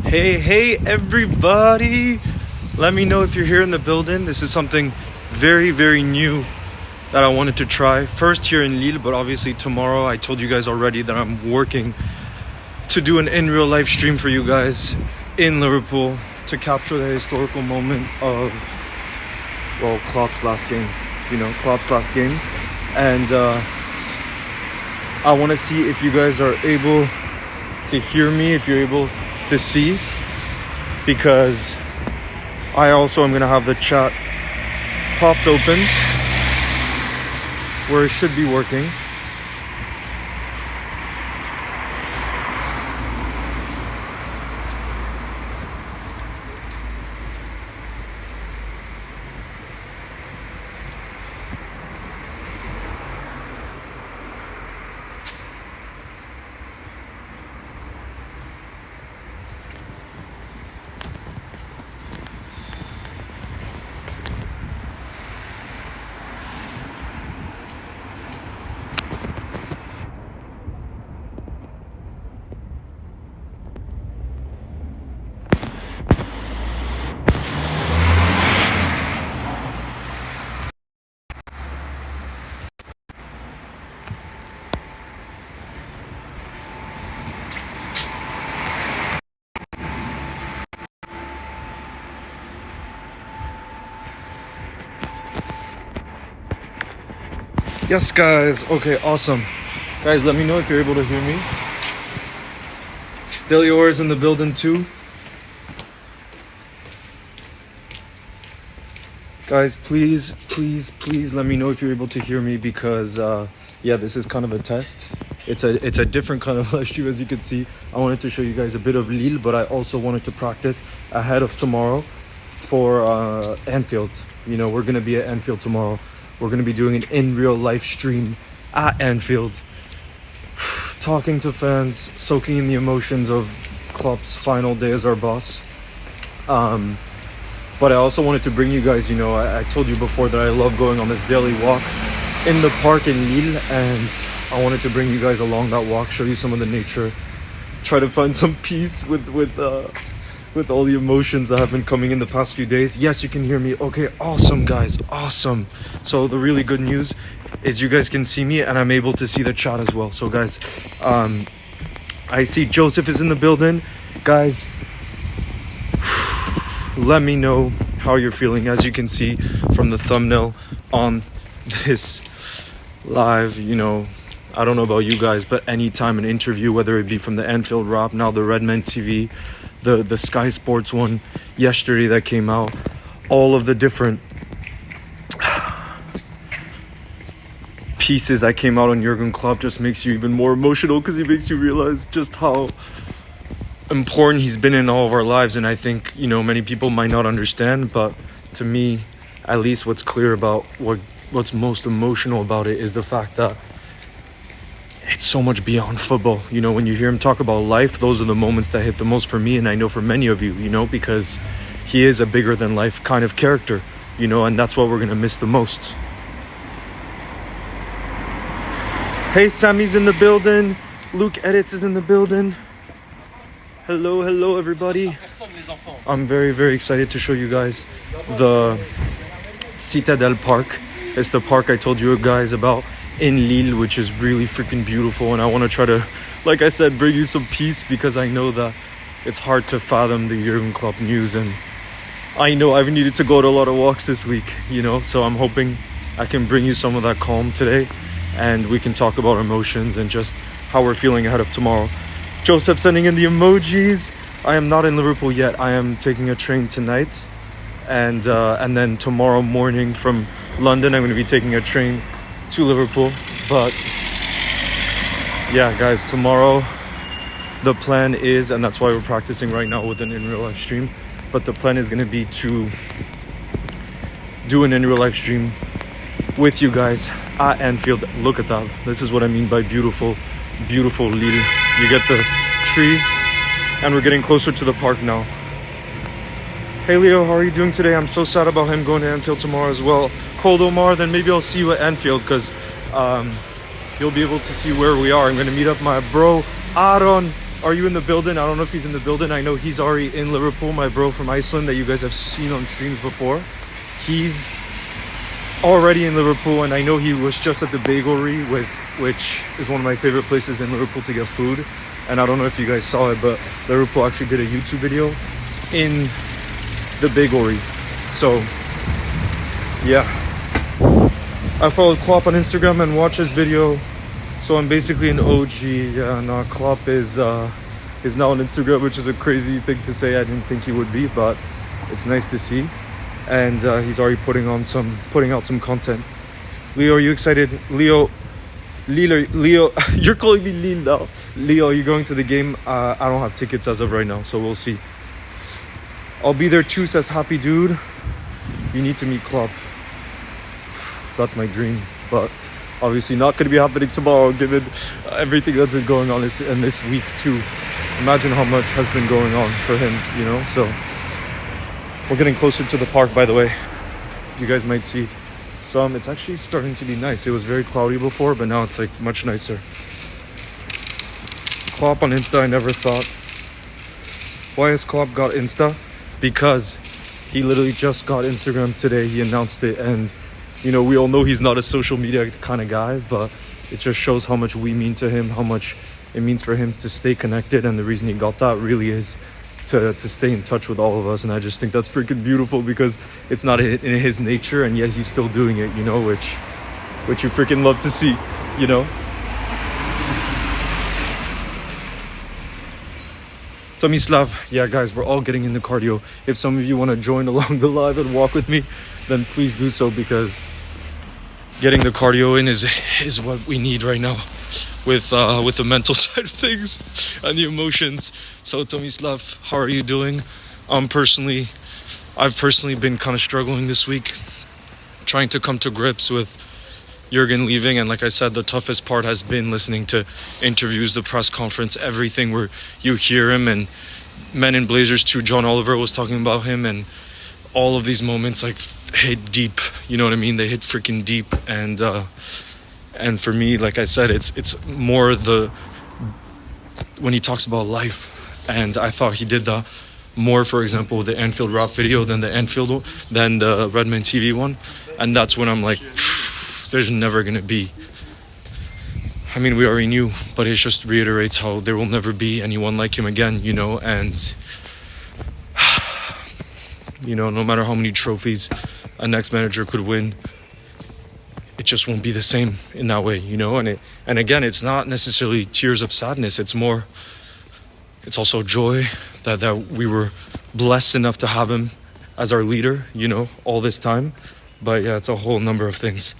Hey, everybody! Let me know if you're here in the building. This is something very, very new that I wanted to try. First here in Lille, but obviously tomorrow, I told you guys already that I'm working to do an in real life stream for you guys in Liverpool to capture the historical moment of, well, Klopp's last game. Klopp's last game. And I want to see if you guys are able to hear me, if you're able to see, because I also am going to have the chat popped open where it should be working. Yes, guys. Okay, awesome. Guys, let me know if you're able to hear me. Delior is in the building too. Guys, please let me know if you're able to hear me, because this is kind of a test. It's a different kind of live stream, as you can see. I wanted to show you guys a bit of Lille, but I also wanted to practice ahead of tomorrow for Anfield. We're gonna be at Anfield tomorrow. We're going to be doing an in real life stream at Anfield, talking to fans, soaking in the emotions of Klopp's final day as our boss. But I also wanted to bring you guys, I told you before that I love going on this daily walk in the park in Lille, and I wanted to bring you guys along that walk, show you some of the nature, try to find some peace with all the emotions that have been coming in the past few days. Yes, you can hear me. Okay, awesome, guys. Awesome. So the really good news is you guys can see me, and I'm able to see the chat as well. So, guys, I see Joseph is in the building. Guys, let me know how you're feeling. As you can see from the thumbnail on this live, I don't know about you guys, but anytime an interview, whether it be from the Anfield Wrap, now the Redman TV, the Sky Sports one yesterday that came out, all of the different pieces that came out on Jürgen Klopp just makes you even more emotional, because he makes you realize just how important he's been in all of our lives. And I think, many people might not understand, but to me, at least, what's clear about what's most emotional about it is the fact that it's so much beyond football. When you hear him talk about life, those are the moments that hit the most for me, and I know for many of you, because he is a bigger than life kind of character, and that's what we're gonna miss the most. Hey, Sammy's in the building. Luke Edits is in the building. Hello, everybody. I'm very, very excited to show you guys the Citadel Park. It's the park I told you guys about in Lille, which is really freaking beautiful, and I want to try to, like I said, bring you some peace, because I know that it's hard to fathom the Jürgen Klopp news, and I know I've needed to go to a lot of walks this week, so I'm hoping I can bring you some of that calm today, and we can talk about emotions and just how we're feeling ahead of tomorrow. Joseph sending in the emojis. I am not in Liverpool yet. I am taking a train tonight, and then tomorrow morning from London I'm going to be taking a train to Liverpool. But yeah, guys, tomorrow the plan is, and that's why we're practicing right now with an in real life stream, but the plan is going to be to do an in real life stream with you guys at Anfield. Look at that. This is what I mean by beautiful Lille. You get the trees, and we're getting closer to the park now. Hey Leo, how are you doing today? I'm so sad about him going to Anfield tomorrow as well. Cold Omar, then maybe I'll see you at Anfield, because you'll be able to see where we are. I'm going to meet up my bro Aaron are you in the building? I don't know if he's in the building. I know he's already in Liverpool, my bro from Iceland that you guys have seen on streams before. He's already in Liverpool, and I know he was just at the Bagelry, which is one of my favorite places in Liverpool to get food. And I don't know if you guys saw it, but Liverpool actually did a YouTube video in the Bagelry. So, yeah. I followed Klopp on Instagram and watched his video. So I'm basically an OG. Yeah, no, Klopp is now on Instagram, which is a crazy thing to say. I didn't think he would be, but it's nice to see. And he's already putting out some content. Leo, are you excited? Leo, you're calling me Lille now. Leo, are you going to the game? I don't have tickets as of right now, so we'll see. I'll be there too, says Happy Dude. You need to meet Klopp. That's my dream, but obviously not going to be happening tomorrow given everything that's been going on in this week too. Imagine how much has been going on for him, you know? So we're getting closer to the park, by the way. You guys might see it's actually starting to be nice. It was very cloudy before, but now it's like much nicer. Klopp on Insta, I never thought. Why has Klopp got Insta? Because he literally just got Instagram today. He announced it, and you know, we all know he's not a social media kind of guy, but it just shows how much we mean to him, how much it means for him to stay connected. And the reason he got that really is to stay in touch with all of us. And I just think that's freaking beautiful because it's not in his nature, and yet he's still doing it, you know, which you freaking love to see, you know. Tomislav, yeah, guys, we're all getting into cardio. If some of you want to join along the live and walk with me, then please do so, because getting the cardio in is what we need right now with the mental side of things and the emotions. So Tomislav, how are you doing? I've personally been kind of struggling this week, trying to come to grips with Jürgen leaving, and like I said, the toughest part has been listening to interviews, the press conference, everything where you hear him. And Men in Blazers 2, John Oliver was talking about him, and all of these moments like hit deep, you know what I mean? They hit freaking deep. And for me, like I said, it's more when he talks about life, and I thought he did that more, for example, with the Anfield rap video than the Redman TV one. And that's when I'm like, there's never gonna be, I mean, we already knew, but it just reiterates how there will never be anyone like him again, you know. And you know, no matter how many trophies a next manager could win, it just won't be the same in that way, you know. And again, it's not necessarily tears of sadness. It's also joy that we were blessed enough to have him as our leader, you know, all this time. But yeah, it's a whole number of things.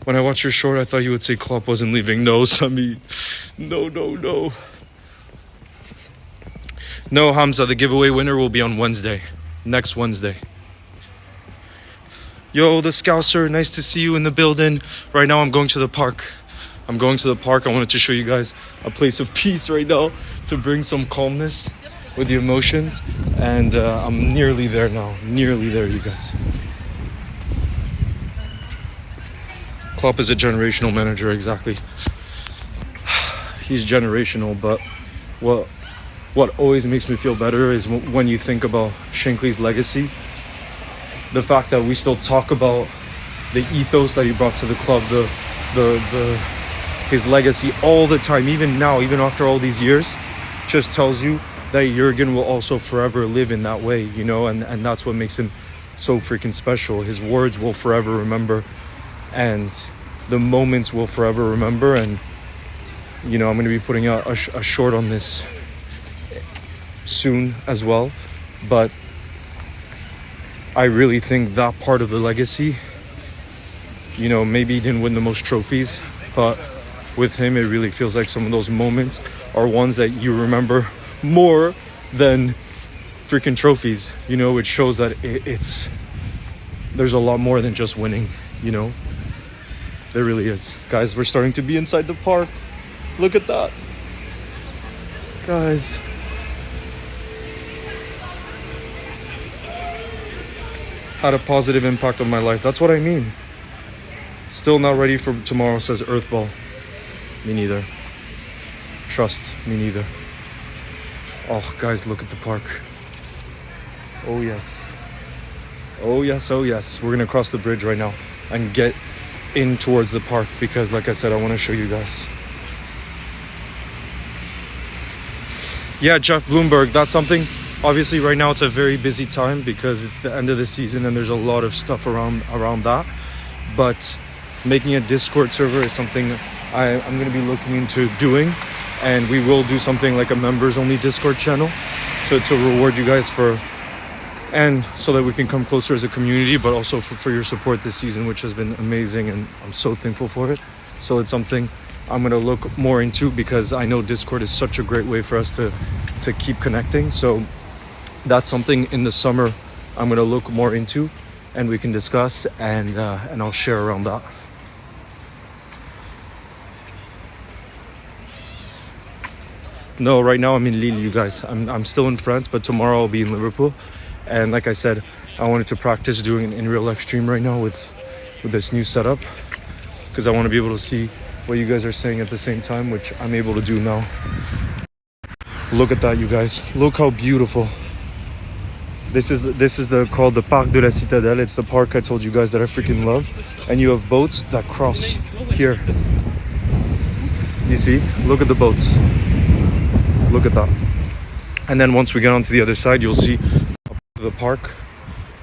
When I watched your short, I thought you would say Klopp wasn't leaving. No, Sami. No. No, Hamza, the giveaway winner will be on Wednesday. Next Wednesday. Yo, the Scouser, nice to see you in the building. Right now I'm going to the park. I wanted to show you guys a place of peace right now to bring some calmness with the emotions. And I'm nearly there now. Nearly there, you guys. Klopp is a generational manager, exactly. He's generational, but what always makes me feel better is when you think about Shankly's legacy. The fact that we still talk about the ethos that he brought to the club, his legacy all the time, even now, even after all these years, just tells you that Jürgen will also forever live in that way, you know, and that's what makes him so freaking special. His words will forever remember, and the moments will forever remember. And you know, I'm going to be putting out a short on this soon as well, but I really think that part of the legacy, you know, maybe he didn't win the most trophies, but with him it really feels like some of those moments are ones that you remember more than freaking trophies, you know, which shows that there's a lot more than just winning, you know. There really is. Guys, we're starting to be inside the park. Look at that. Guys. Had a positive impact on my life. That's what I mean. Still not ready for tomorrow, says Earthball. Me neither. Trust, me neither. Oh, guys, look at the park. Oh, yes. Oh, yes, oh, yes. We're going to cross the bridge right now and get in towards the park because, like I said, I want to show you guys. Yeah, Jeff Bloomberg, that's something. Obviously, right now it's a very busy time because it's the end of the season and there's a lot of stuff around that. But making a Discord server is something I'm going to be looking into doing. And we will do something like a members-only Discord channel to reward you guys for, and so that we can come closer as a community, but also for your support this season, which has been amazing, and I'm so thankful for it. So it's something I'm going to look more into because I know Discord is such a great way for us to keep connecting. So that's something in the summer I'm going to look more into, and we can discuss, and I'll share around that. No, right now I'm in Lille, you guys. I'm still in France, but tomorrow I'll be in Liverpool. And like I said, I wanted to practice doing an in real life stream right now with this new setup because I want to be able to see what you guys are saying at the same time, which I'm able to do now. Look at that, you guys. Look how beautiful. This is called the Parc de la Citadelle. It's the park I told you guys that I freaking love. And you have boats that cross here. You see? Look at the boats. Look at that. And then once we get onto the other side, you'll see the park,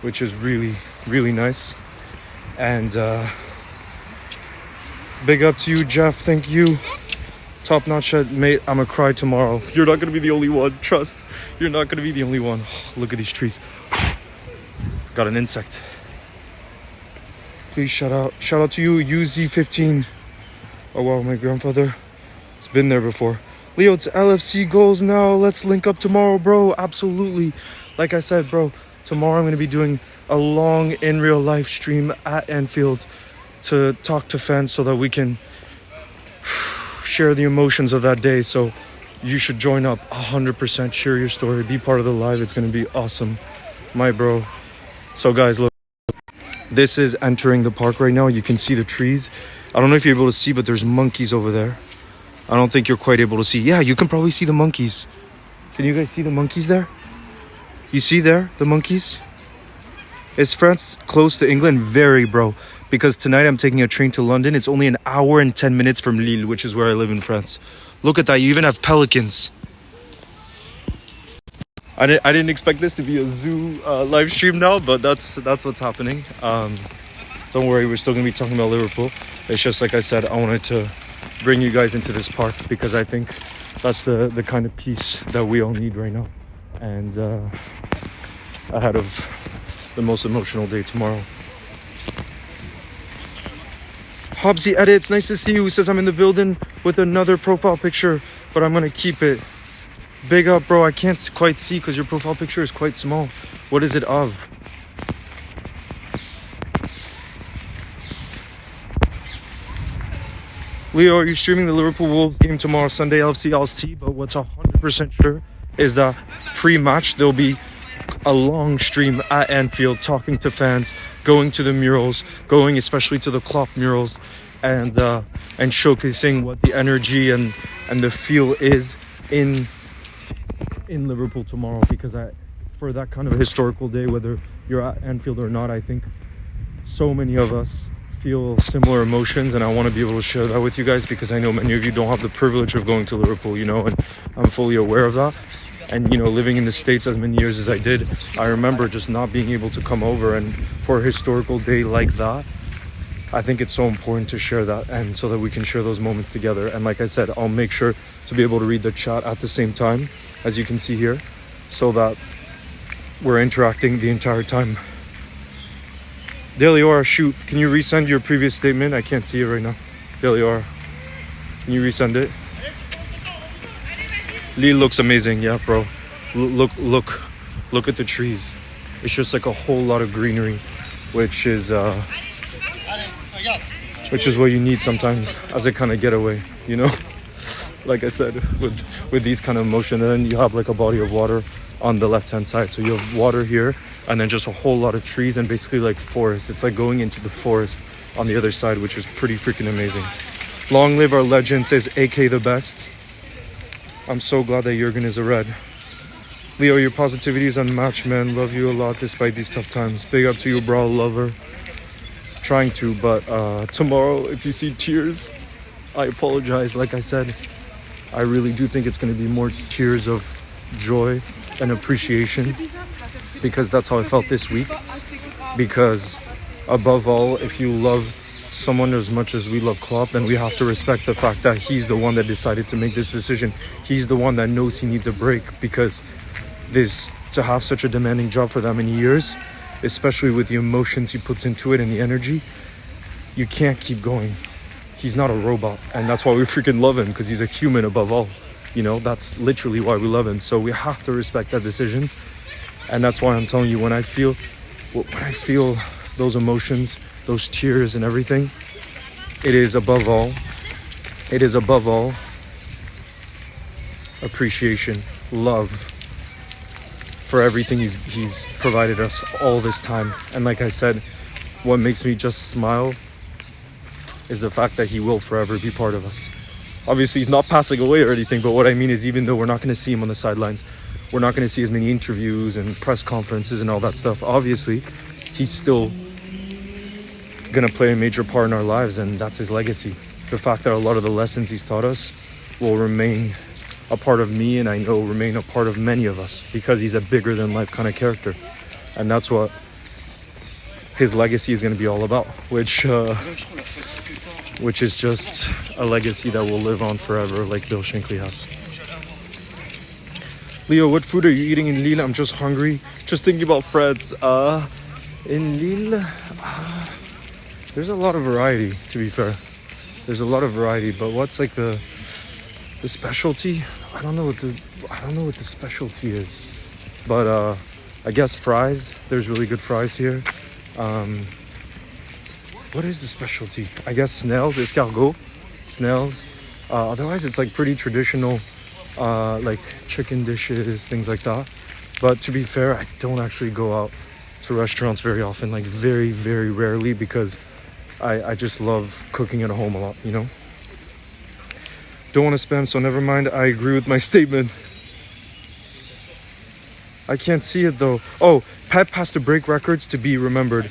which is really, really nice. And big up to you, Jeff. Thank you. Top notch, mate. I'm gonna cry tomorrow. You're not gonna be the only one. Trust. You're not gonna be the only one. Look at these trees. Got an insect. Please shout out to you, UZ15. Oh wow, my grandfather has been there before. Leo, it's LFC goals now. Let's link up tomorrow, bro. Absolutely. Like I said, bro, tomorrow I'm going to be doing a long in real life stream at Anfield to talk to fans so that we can share the emotions of that day. So you should join up 100%, share your story, be part of the live. It's going to be awesome, my bro. So guys, look, this is entering the park right now. You can see the trees. I don't know if you're able to see, but there's monkeys over there. I don't think you're quite able to see. Yeah, you can probably see the monkeys. Can you guys see the monkeys there? You see there, the monkeys? Is France close to England? Very, bro. Because tonight I'm taking a train to London. It's only an hour and 10 minutes from Lille, which is where I live in France. Look at that. You even have pelicans. I didn't expect this to be a zoo live stream now, but that's what's happening. Don't worry, we're still going to be talking about Liverpool. It's just like I said, I wanted to bring you guys into this park because I think that's the kind of peace that we all need right now, and ahead of the most emotional day tomorrow. Hobbsy edits, nice to see you. He says I'm in the building with another profile picture, but I'm gonna keep it. Big up, bro. I can't quite see because your profile picture is quite small. What is it of? Leo, are you streaming the Liverpool Wolves game tomorrow, Sunday, LFC? I'll see, but what's 100% sure is that pre-match there'll be a long stream at Anfield talking to fans, going to the murals, going especially to the Klopp murals, and showcasing what the energy and the feel is in Liverpool tomorrow. Because for that kind of a historical day, whether you're at Anfield or not, I think so many of us feel similar emotions, and I want to be able to share that with you guys because I know many of you don't have the privilege of going to Liverpool, you know, and I'm fully aware of that. And, you know, living in the States as many years as I did, I remember just not being able to come over, and for a historical day like that, I think it's so important to share that, and so that we can share those moments together. And like I said, I'll make sure to be able to read the chat at the same time, as you can see here, so that we're interacting the entire time. Deliora, shoot, can you resend your previous statement? I can't see it right now. Deliora, can you resend it? Lille looks amazing, yeah, bro. Look at the trees. It's just like a whole lot of greenery, which is what you need sometimes as a kind of getaway, you know? Like I said, with these kind of emotion, and then you have like a body of water on the left-hand side. So you have water here, and then just a whole lot of trees, and basically like forest. It's like going into the forest on the other side, which is pretty freaking amazing. Long live our legend, says AK the best. I'm so glad that Jürgen is a red. Leo, your positivity is unmatched, man. Love you a lot despite these tough times. Big up to you, bro. Lover. Trying to, but tomorrow, if you see tears, I apologize. Like I said, I really do think it's going to be more tears of joy and appreciation, because that's how I felt this week. Because above all, if you love someone as much as we love Klopp, then we have to respect the fact that he's the one that decided to make this decision. He's the one that knows he needs a break, because to have such a demanding job for that many years, especially with the emotions he puts into it and the energy, you can't keep going. He's not a robot, and that's why we freaking love him, because he's a human above all. You know, that's literally why we love him. So we have to respect that decision. And that's why I'm telling you, when I feel those emotions, those tears and everything, it is above all appreciation, love for everything he's provided us all this time. And like I said, what makes me just smile is the fact that he will forever be part of us. Obviously, he's not passing away or anything, but what I mean is, even though we're not going to see him on the sidelines, we're not going to see as many interviews and press conferences and all that stuff, obviously, he's still going to play a major part in our lives, and that's his legacy. The fact that a lot of the lessons he's taught us will remain a part of me, and I know remain a part of many of us, because he's a bigger than life kind of character. And that's what his legacy is going to be all about, which is just a legacy that will live on forever, like Bill Shankly has. Leo, what food are you eating in Lille? I'm just hungry. Just thinking about Fred's. In Lille, there's a lot of variety, to be fair. There's a lot of variety, but what's like the specialty? I don't know what the specialty is. But I guess fries. There's really good fries here. What is the specialty? I guess snails, escargot, snails. Otherwise, it's like pretty traditional, like chicken dishes, things like that. But to be fair, I don't actually go out to restaurants very often, like very, very rarely, because I just love cooking at home a lot, you know? Don't want to spam, so never mind. I agree with my statement. I can't see it though. Oh, Pep has to break records to be remembered.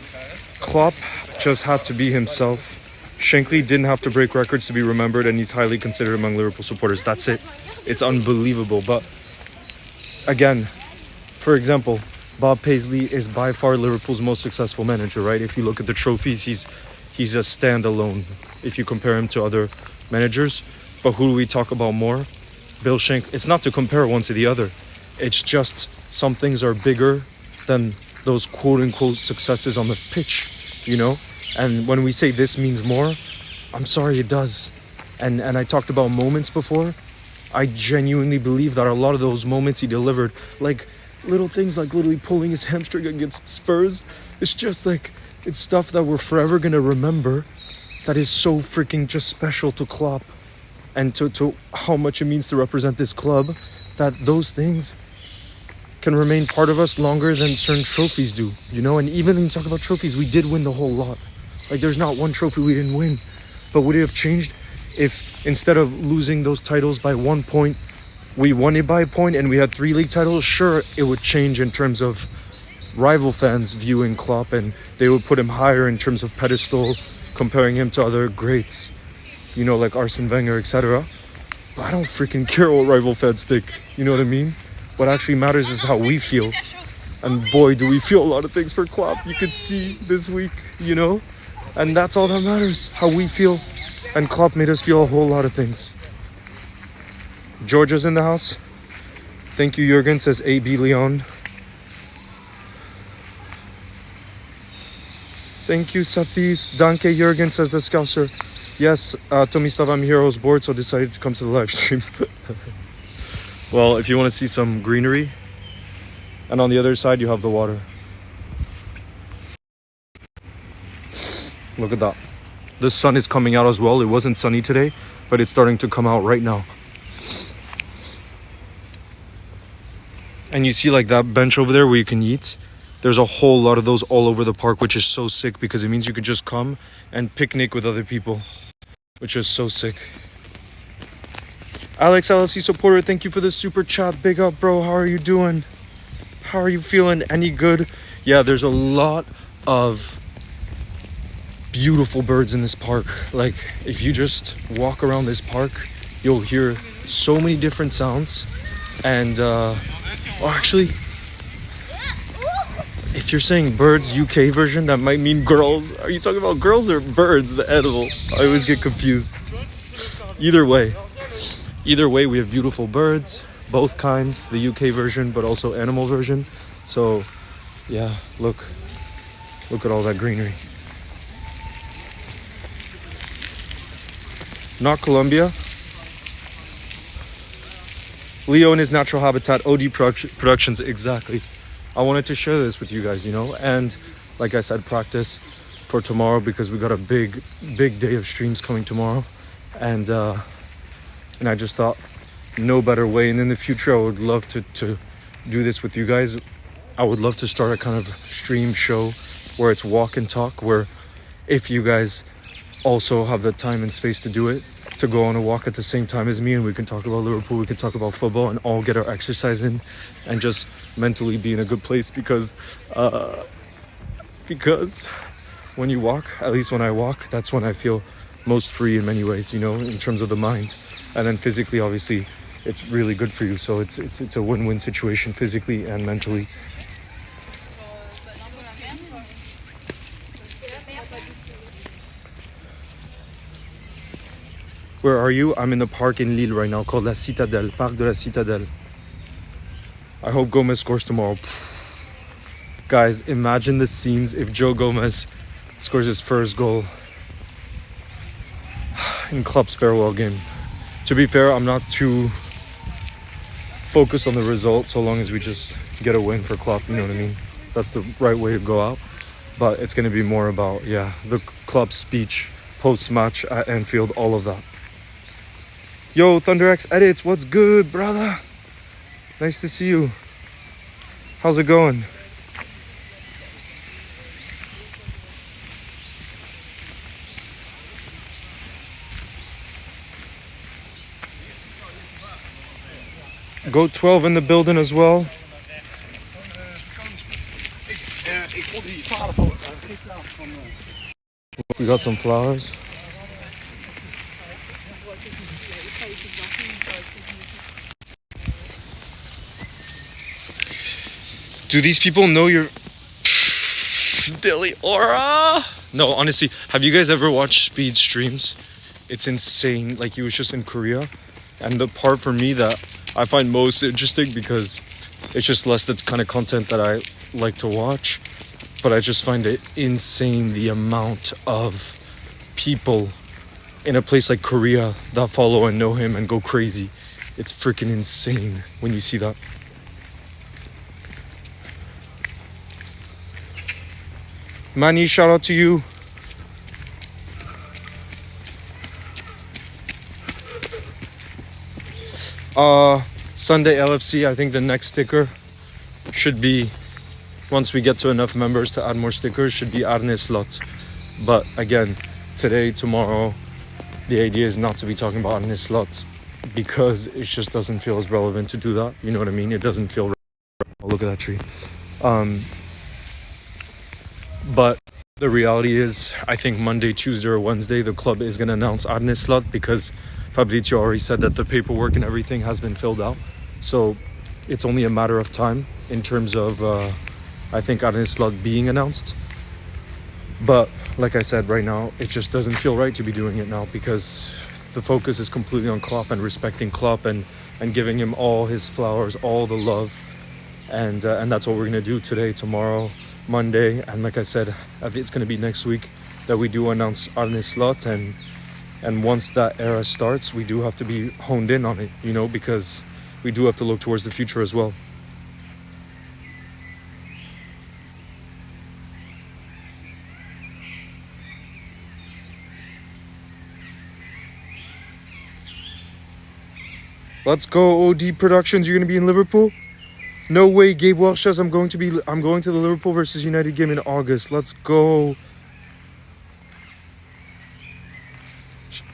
Klopp just had to be himself. Shankly didn't have to break records to be remembered, and he's highly considered among Liverpool supporters. That's it. It's unbelievable. But again, for example, Bob Paisley is by far Liverpool's most successful manager, right? If you look at the trophies, he's a standalone if you compare him to other managers. But who do we talk about more? Bill Shankly. It's not to compare one to the other. It's just some things are bigger than those quote-unquote successes on the pitch, you know? And when we say this means more, I'm sorry, it does. And I talked about moments before. I genuinely believe that a lot of those moments he delivered, like little things like literally pulling his hamstring against Spurs, it's just like, it's stuff that we're forever going to remember, that is so freaking just special to Klopp and to how much it means to represent this club, that those things can remain part of us longer than certain trophies do, you know? And even when you talk about trophies, we did win the whole lot. Like, there's not one trophy we didn't win. But would it have changed if instead of losing those titles by 1 point, we won it by a point and we had 3 league titles? Sure, it would change in terms of rival fans viewing Klopp, and they would put him higher in terms of pedestal, comparing him to other greats, you know, like Arsene Wenger, etc. But I don't freaking care what rival fans think, you know what I mean? What actually matters is how we feel. And boy, do we feel a lot of things for Klopp. You could see this week, you know? And that's all that matters, how we feel. And Klopp made us feel a whole lot of things. Georgia's in the house. Thank you, Jürgen, says AB Leon. Thank you, Sathis. Danke, Jürgen, says the Scouser. Yes, Tomislav, I'm here. I was bored, so decided to come to the live stream. Well, if you want to see some greenery, and on the other side, you have the water. Look at that. The sun is coming out as well. It wasn't sunny today, but it's starting to come out right now. And you see like that bench over there where you can eat? There's a whole lot of those all over the park, which is so sick, because it means you could just come and picnic with other people, which is so sick. Alex LFC supporter, thank you for the super chat. Big up, bro. How are you doing? How are you feeling? Any good? Yeah, there's a lot of beautiful birds in this park. Like, if you just walk around this park, you'll hear so many different sounds. And actually, if you're saying birds UK version, that might mean girls. Are you talking about girls or birds, the edible? I always get confused. Either way, we have beautiful birds, both kinds, the UK version, but also animal version. So yeah, look at all that greenery. Not Colombia. Leo in his natural habitat, OD Productions, exactly. I wanted to share this with you guys, and like I said, practice for tomorrow because we got a big day of streams coming tomorrow, and I just thought no better way. And in the future, I would love to do this with you guys. I would love to start a kind of stream show where it's walk and talk, where if you guys also have the time and space to do it, to go on a walk at the same time as me, and we can talk about Liverpool, we can talk about football, and all get our exercise in and just mentally be in a good place because when you walk, at least when I walk, that's when I feel most free in many ways, in terms of the mind. And then physically, obviously, it's really good for you. So it's a win-win situation physically and mentally. Where are you? I'm in the park in Lille right now called La Citadelle, Parc de la Citadelle. I hope Gomez scores tomorrow. Guys, imagine the scenes if Joe Gomez scores his first goal in Klopp's farewell game. To be fair, I'm not too focused on the result so long as we just get a win for Klopp, you know what I mean? That's the right way to go out. But it's going to be more about, the Klopp speech, post-match at Anfield, all of that. Yo, ThunderX Edits, what's good, brother? Nice to see you. How's it going? Go 12 in the building as well. We got some flowers. Do these people know you're Billy Aura? No, honestly, have you guys ever watched Speed streams? It's insane. Like, he was just in Korea. And the part for me that I find most interesting, because it's just less the kind of content that I like to watch, but I just find it insane the amount of people in a place like Korea that follow and know him and go crazy. It's freaking insane when you see that. Manny, shout out to you. Sunday LFC, I think the next sticker should be, once we get to enough members to add more stickers, should be Arne Slot. But again, today, tomorrow, the idea is not to be talking about Arne Slot because it just doesn't feel as relevant to do that. You know what I mean? It doesn't feel relevant. Oh, look at that tree. But the reality is, I think Monday, Tuesday, or Wednesday, the club is going to announce Arne Slot because Fabrizio already said that the paperwork and everything has been filled out. So it's only a matter of time in terms of, I think, Arne Slot being announced. But like I said, right now, it just doesn't feel right to be doing it now because the focus is completely on Klopp and respecting Klopp and giving him all his flowers, all the love. And that's what we're going to do today, tomorrow, Monday. And like I said, it's going to be next week that we do announce Arne Slot. And once that era starts, we do have to be honed in on it, because we do have to look towards the future as well. Let's go, OD Productions. You're going to be in Liverpool? No way, Gabe Welsh says I'm going to the Liverpool versus United game in August. Let's go.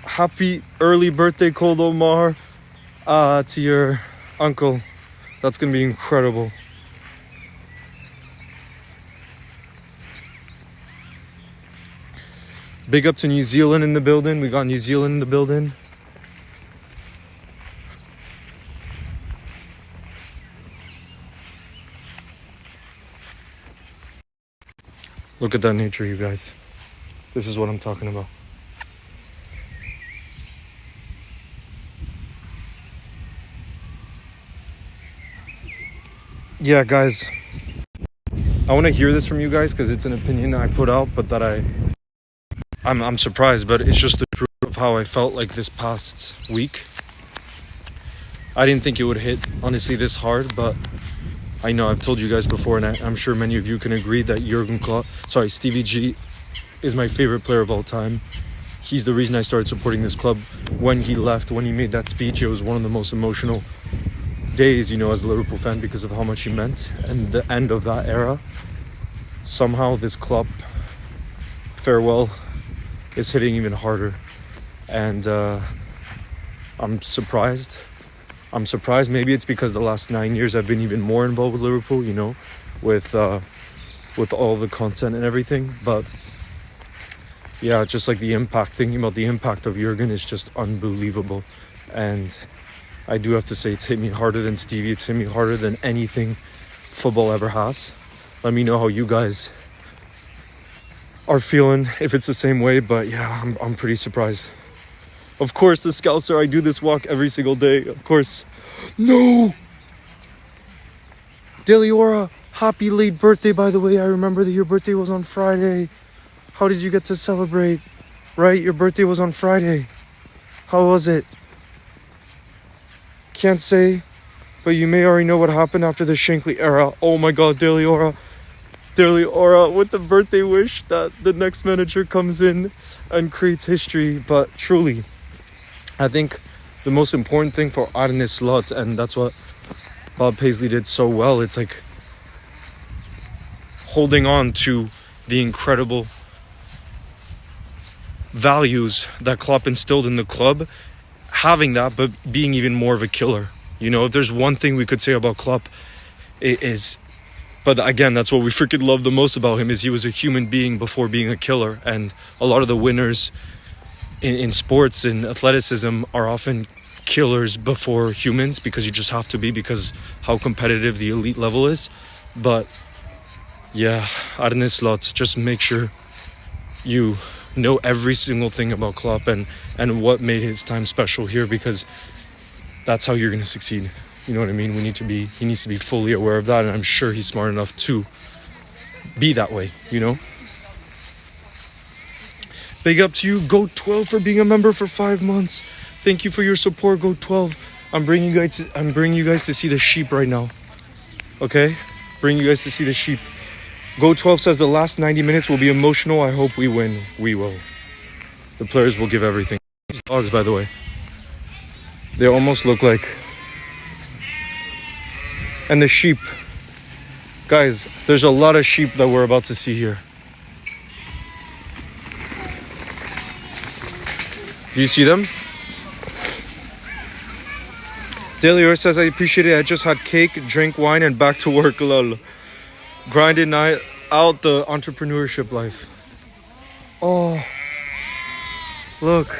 Happy early birthday, Cold Omar. to your uncle. That's gonna be incredible. Big up to New Zealand in the building. We got New Zealand in the building. Look at that nature, you guys. This is what I'm talking about. Yeah, guys. I want to hear this from you guys because it's an opinion I put out, but that I'm surprised, but it's just the truth of how I felt like this past week. I didn't think it would hit, honestly, this hard, but I know I've told you guys before, and I'm sure many of you can agree that Stevie G is my favorite player of all time. He's the reason I started supporting this club. When he left, when he made that speech, it was one of the most emotional days, as a Liverpool fan, because of how much he meant. And the end of that era, somehow this club farewell is hitting even harder. And I'm surprised. Maybe it's because the last 9 years I've been even more involved with Liverpool, with all the content and everything. But yeah, just like thinking about the impact of Jürgen is just unbelievable. And I do have to say, it's hit me harder than Stevie. It's hit me harder than anything football ever has. Let me know how you guys are feeling, if it's the same way. But yeah, I'm pretty surprised. Of course, the Scouser, I do this walk every single day. Of course. No! Deliora, happy late birthday, by the way. I remember that your birthday was on Friday. How did you get to celebrate? Right? Your birthday was on Friday. How was it? Can't say, but you may already know what happened after the Shankly era. Oh my god, Deliora with the birthday wish that the next manager comes in and creates history. But truly, I think the most important thing for Arne Slot, and that's what Bob Paisley did so well, it's like holding on to the incredible values that Klopp instilled in the club, having that, but being even more of a killer. If there's one thing we could say about Klopp, it is, but again, that's what we freaking love the most about him, is he was a human being before being a killer. And a lot of the winners in sports and athleticism are often killers before humans, because you just have to be, because how competitive the elite level is. But yeah, Arne Slot, just make sure you know every single thing about Klopp and what made his time special here, because that's how you're going to succeed. You know what I mean? He needs to be fully aware of that, and I'm sure he's smart enough to be that way, Big up to you, Goat 12, for being a member for 5 months. Thank you for your support, Goat 12. I'm bringing you guys to see the sheep right now. Okay? Bring you guys to see the sheep. Goat 12 says the last 90 minutes will be emotional. I hope we win. We will. The players will give everything. These dogs, by the way, they almost look like... And the sheep. Guys, there's a lot of sheep that we're about to see here. Do you see them? Delior says, I appreciate it. I just had cake, drink wine, and back to work, lol. Grinding out the entrepreneurship life. Oh, look.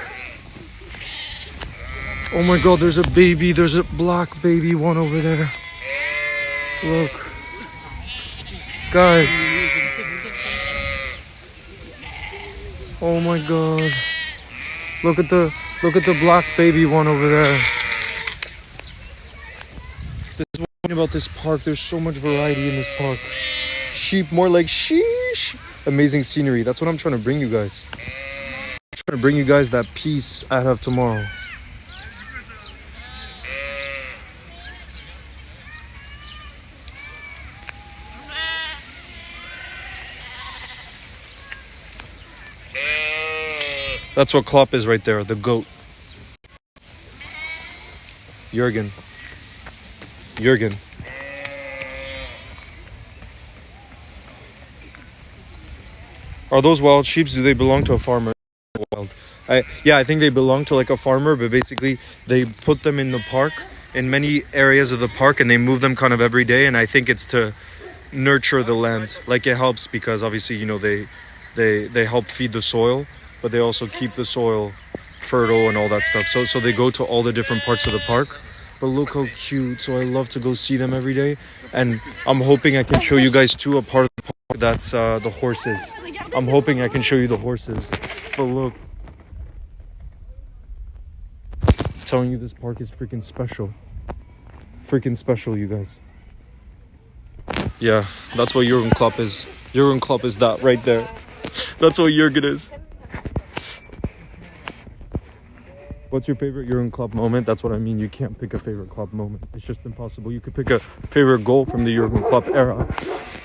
Oh my god, there's a baby. There's a black baby one over there. Look. Guys. Oh my god. Look at the black baby one over there. This is one thing about this park. There's so much variety in this park. Sheep, more like sheesh. Amazing scenery. That's what I'm trying to bring you guys. I'm trying to bring you guys that peace I have tomorrow. That's what Klopp is right there, the goat. Jürgen. Are those wild sheep? Do they belong to a farmer? wild. I think they belong to like a farmer, but basically they put them in the park, in many areas of the park, and they move them kind of every day. And I think it's to nurture the land. Like it helps because obviously, you know, they help feed the soil, but they also keep the soil fertile and all that stuff. So they go to all the different parts of the park. But look how cute. So I love to go see them every day. And I'm hoping I can show you guys too a part of the park that's the horses. I'm hoping I can show you the horses. But look. I'm telling you, this park is freaking special. Freaking special, you guys. Yeah, that's what Jürgen Klopp is. Jürgen Klopp is that right there. That's what Jürgen is. What's your favorite Jürgen Klopp moment? That's what I mean. You can't pick a favorite Klopp moment. It's just impossible. You could pick a favorite goal from the Jürgen Klopp era,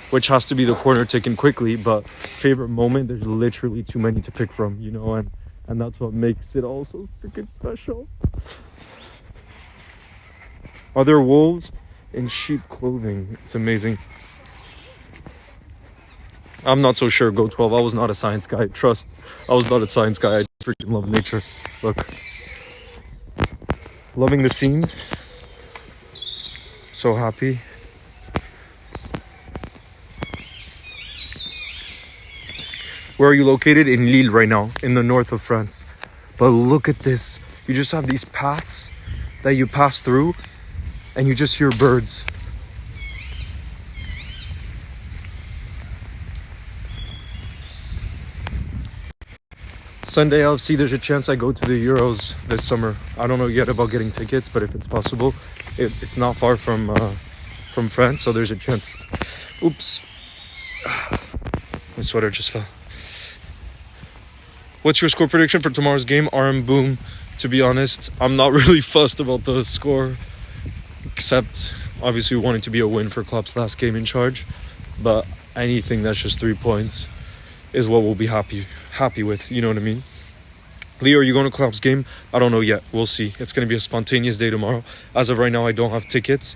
which has to be the corner taken quickly. But favorite moment, there's literally too many to pick from, you know, and that's what makes it all so freaking special. Are there wolves in sheep clothing? It's amazing. I'm not so sure. Go 12. I was not a science guy. Trust. I was not a science guy. I freaking love nature. Look. Loving the scenes. So happy. Where are you located? In Lille right now, in the north of France. But look at this. You just have these paths that you pass through and you just hear birds. Sunday, I'll see there's a chance I go to the Euros this summer. I don't know yet about getting tickets, but if it's possible, it's not far from France, so there's a chance. Oops. My sweater just fell. What's your score prediction for tomorrow's game? RM boom. To be honest, I'm not really fussed about the score, except obviously wanting to be a win for Klopp's last game in charge. But anything that's just 3 points is what we'll be happy with, you know what I mean? Leo, are you going to Klopp's game? I don't know yet. We'll see. It's going to be a spontaneous day tomorrow. As of right now, I don't have tickets.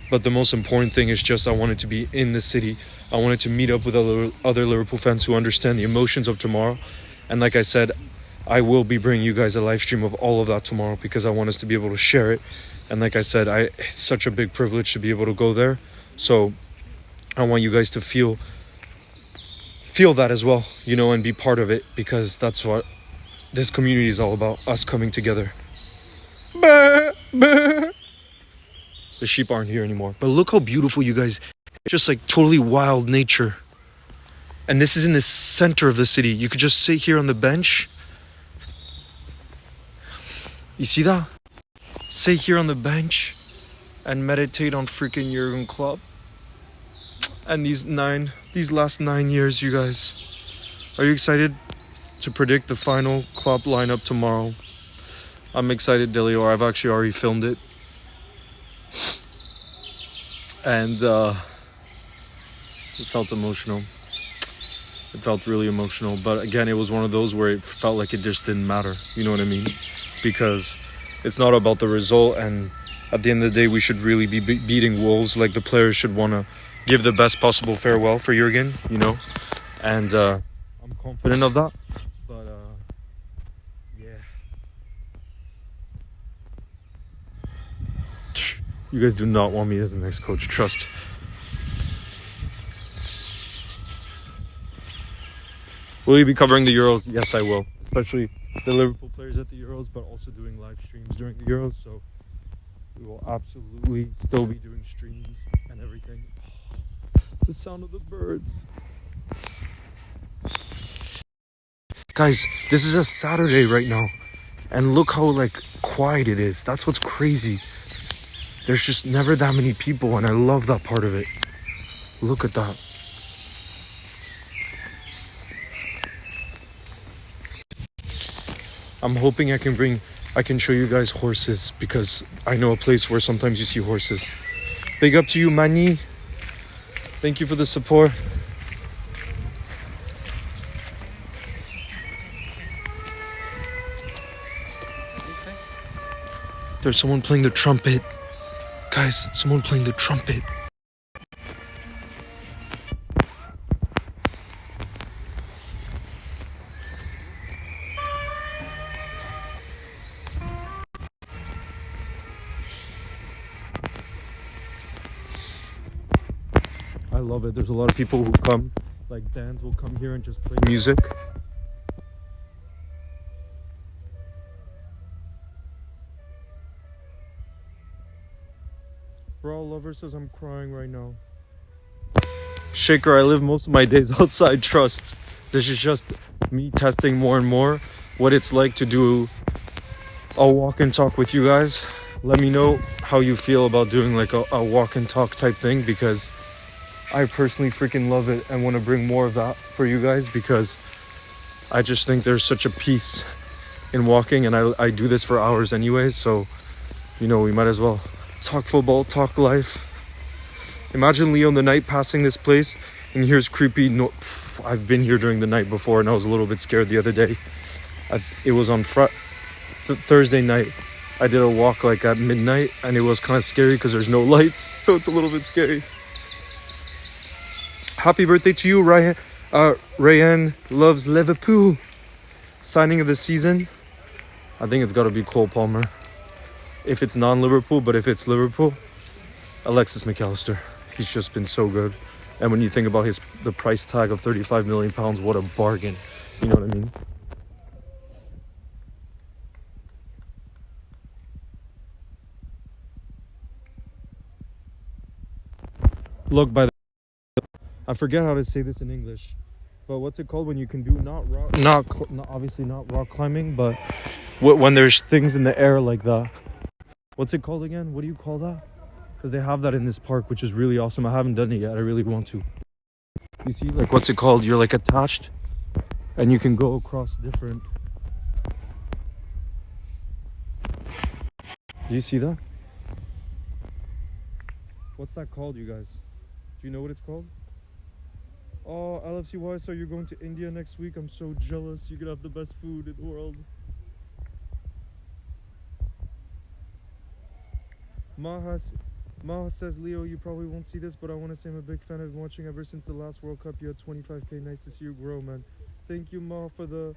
But the most important thing is just I wanted to be in the city. I wanted to meet up with other Liverpool fans who understand the emotions of tomorrow. And like I said, I will be bringing you guys a live stream of all of that tomorrow because I want us to be able to share it. And like I said, it's such a big privilege to be able to go there. So I want you guys to feel that as well, you know, and be part of it, because that's what this community is all about, us coming together. The sheep aren't here anymore. But look how beautiful, you guys. It's just like totally wild nature. And this is in the center of the city. You could just sit here on the bench. You see that? Sit here on the bench and meditate on freaking Jürgen Klopp. And these last 9 years, you guys. Are you excited to predict the final Klopp lineup tomorrow? I'm excited, Delio. I've actually already filmed it. And it felt emotional. It felt really emotional. But again, it was one of those where it felt like it just didn't matter. You know what I mean? Because it's not about the result. And at the end of the day, we should really be beating Wolves. Like, the players should want to give the best possible farewell for Jürgen, you know? And I'm confident of that. But, yeah. You guys do not want me as the next coach, trust. Will you be covering the Euros? Yes, I will. Especially the Liverpool players at the Euros, but also doing live streams during the Euros. So we will absolutely still be doing streams and everything. The sound of the birds. Guys, this is a Saturday right now. And look how, like, quiet it is. That's what's crazy. There's just never that many people, and I love that part of it. Look at that. I'm hoping I can show you guys horses, because I know a place where sometimes you see horses. Big up to you, Mani. Thank you for the support. There's someone playing the trumpet. Guys, someone playing the trumpet. love it. There's a lot of people who come, like bands will come here and just play music. Bro Lover says I'm crying right now. Shaker, I live most of my days outside, trust. This is just me testing more and more what it's like to do a walk and talk with you guys. Let me know how you feel about doing like a walk and talk type thing, because I personally freaking love it and want to bring more of that for you guys, because I just think there's such a peace in walking, and I do this for hours anyway, so you know, we might as well talk football, talk life. Imagine Leo in the night passing this place and here's creepy I've been here during the night before and I was a little bit scared the other day. It was on Thursday night. I did a walk like at midnight and it was kind of scary because there's no lights, so it's a little bit scary. Happy birthday to you, Ryan. Rayan loves Liverpool. Signing of the season. I think it's got to be Cole Palmer. If it's non-Liverpool, but if it's Liverpool, Alexis McAllister. He's just been so good. And when you think about the price tag of £35 million, what a bargain. You know what I mean? Look, by the I forget how to say this in English, but what's it called when you can do obviously not rock climbing, but when there's things in the air like that? What's it called again? What do you call that? Because they have that in this park, which is really awesome. I haven't done it yet. I really want to. You see, like, what's it called? You're like attached and you can go across different. Do you see that? What's that called, you guys? Do you know what it's called? Oh, LFCY, so you're going to India next week? I'm so jealous. You're gonna have the best food in the world. Maha says, Leo, you probably won't see this, but I want to say I'm a big fan. I've been watching ever since the last World Cup. You had 25k. Nice to see you grow, man. Thank you, Ma, for the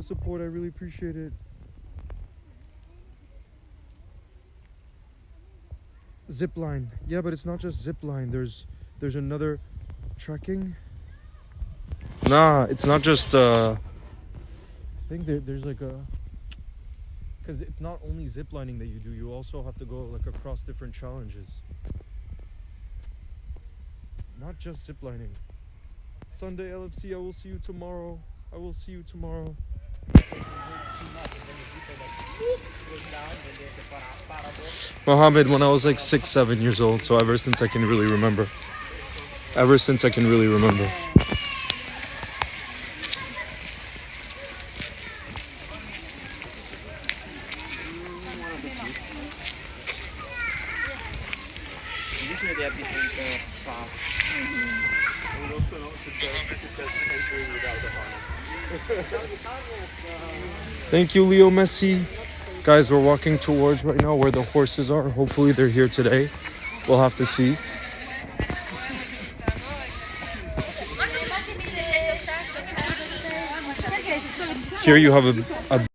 support. I really appreciate it. Zip line. Yeah, but it's not just zip line. There's another trekking. Nah, it's not just I think there's like a, because it's not only zip lining that you do, you also have to go like across different challenges. Not just zip lining. Sunday LFC, I will see you tomorrow. I will see you tomorrow. Mohammed, when I was like 6-7 years old, so ever since I can really remember. Ever since I can really remember. Thank you, Leo Messi. Guys, we're walking towards right now where the horses are. Hopefully they're here today. We'll have to see. Here you have a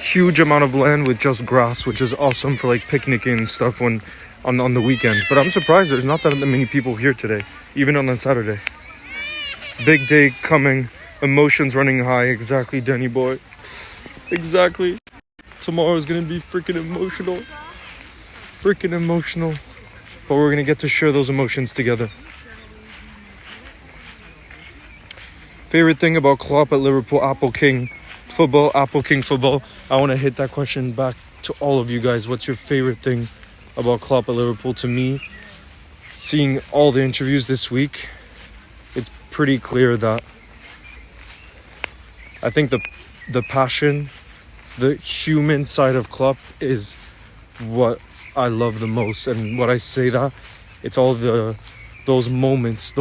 huge amount of land with just grass, which is awesome for like picnicking and stuff on the weekends. But I'm surprised there's not that many people here today, even on a Saturday. Big day coming, emotions running high. Exactly, Danny boy. Exactly. Tomorrow is gonna be freaking emotional. But we're gonna get to share those emotions together. Favorite thing about Klopp at Liverpool, Apple King football. I want to hit that question back to all of you guys. What's your favorite thing about Klopp at Liverpool? To me, seeing all the interviews this week, it's pretty clear that I think the passion, the human side of Klopp is what I love the most. And when I say that, it's all those moments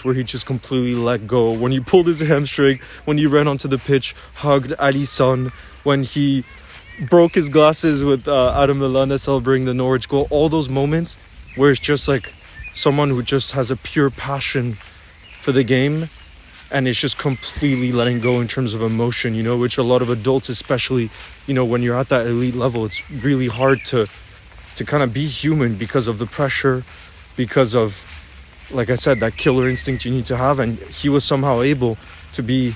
where he just completely let go. When he pulled his hamstring, when he ran onto the pitch, hugged Alisson, when he broke his glasses with Adam Lallana celebrating the Norwich goal. All those moments where it's just like someone who just has a pure passion for the game and it's just completely letting go in terms of emotion, you know, which a lot of adults, especially, you know, when you're at that elite level, it's really hard to to kind of be human because of the pressure, because of, like I said, that killer instinct you need to have. And he was somehow able to be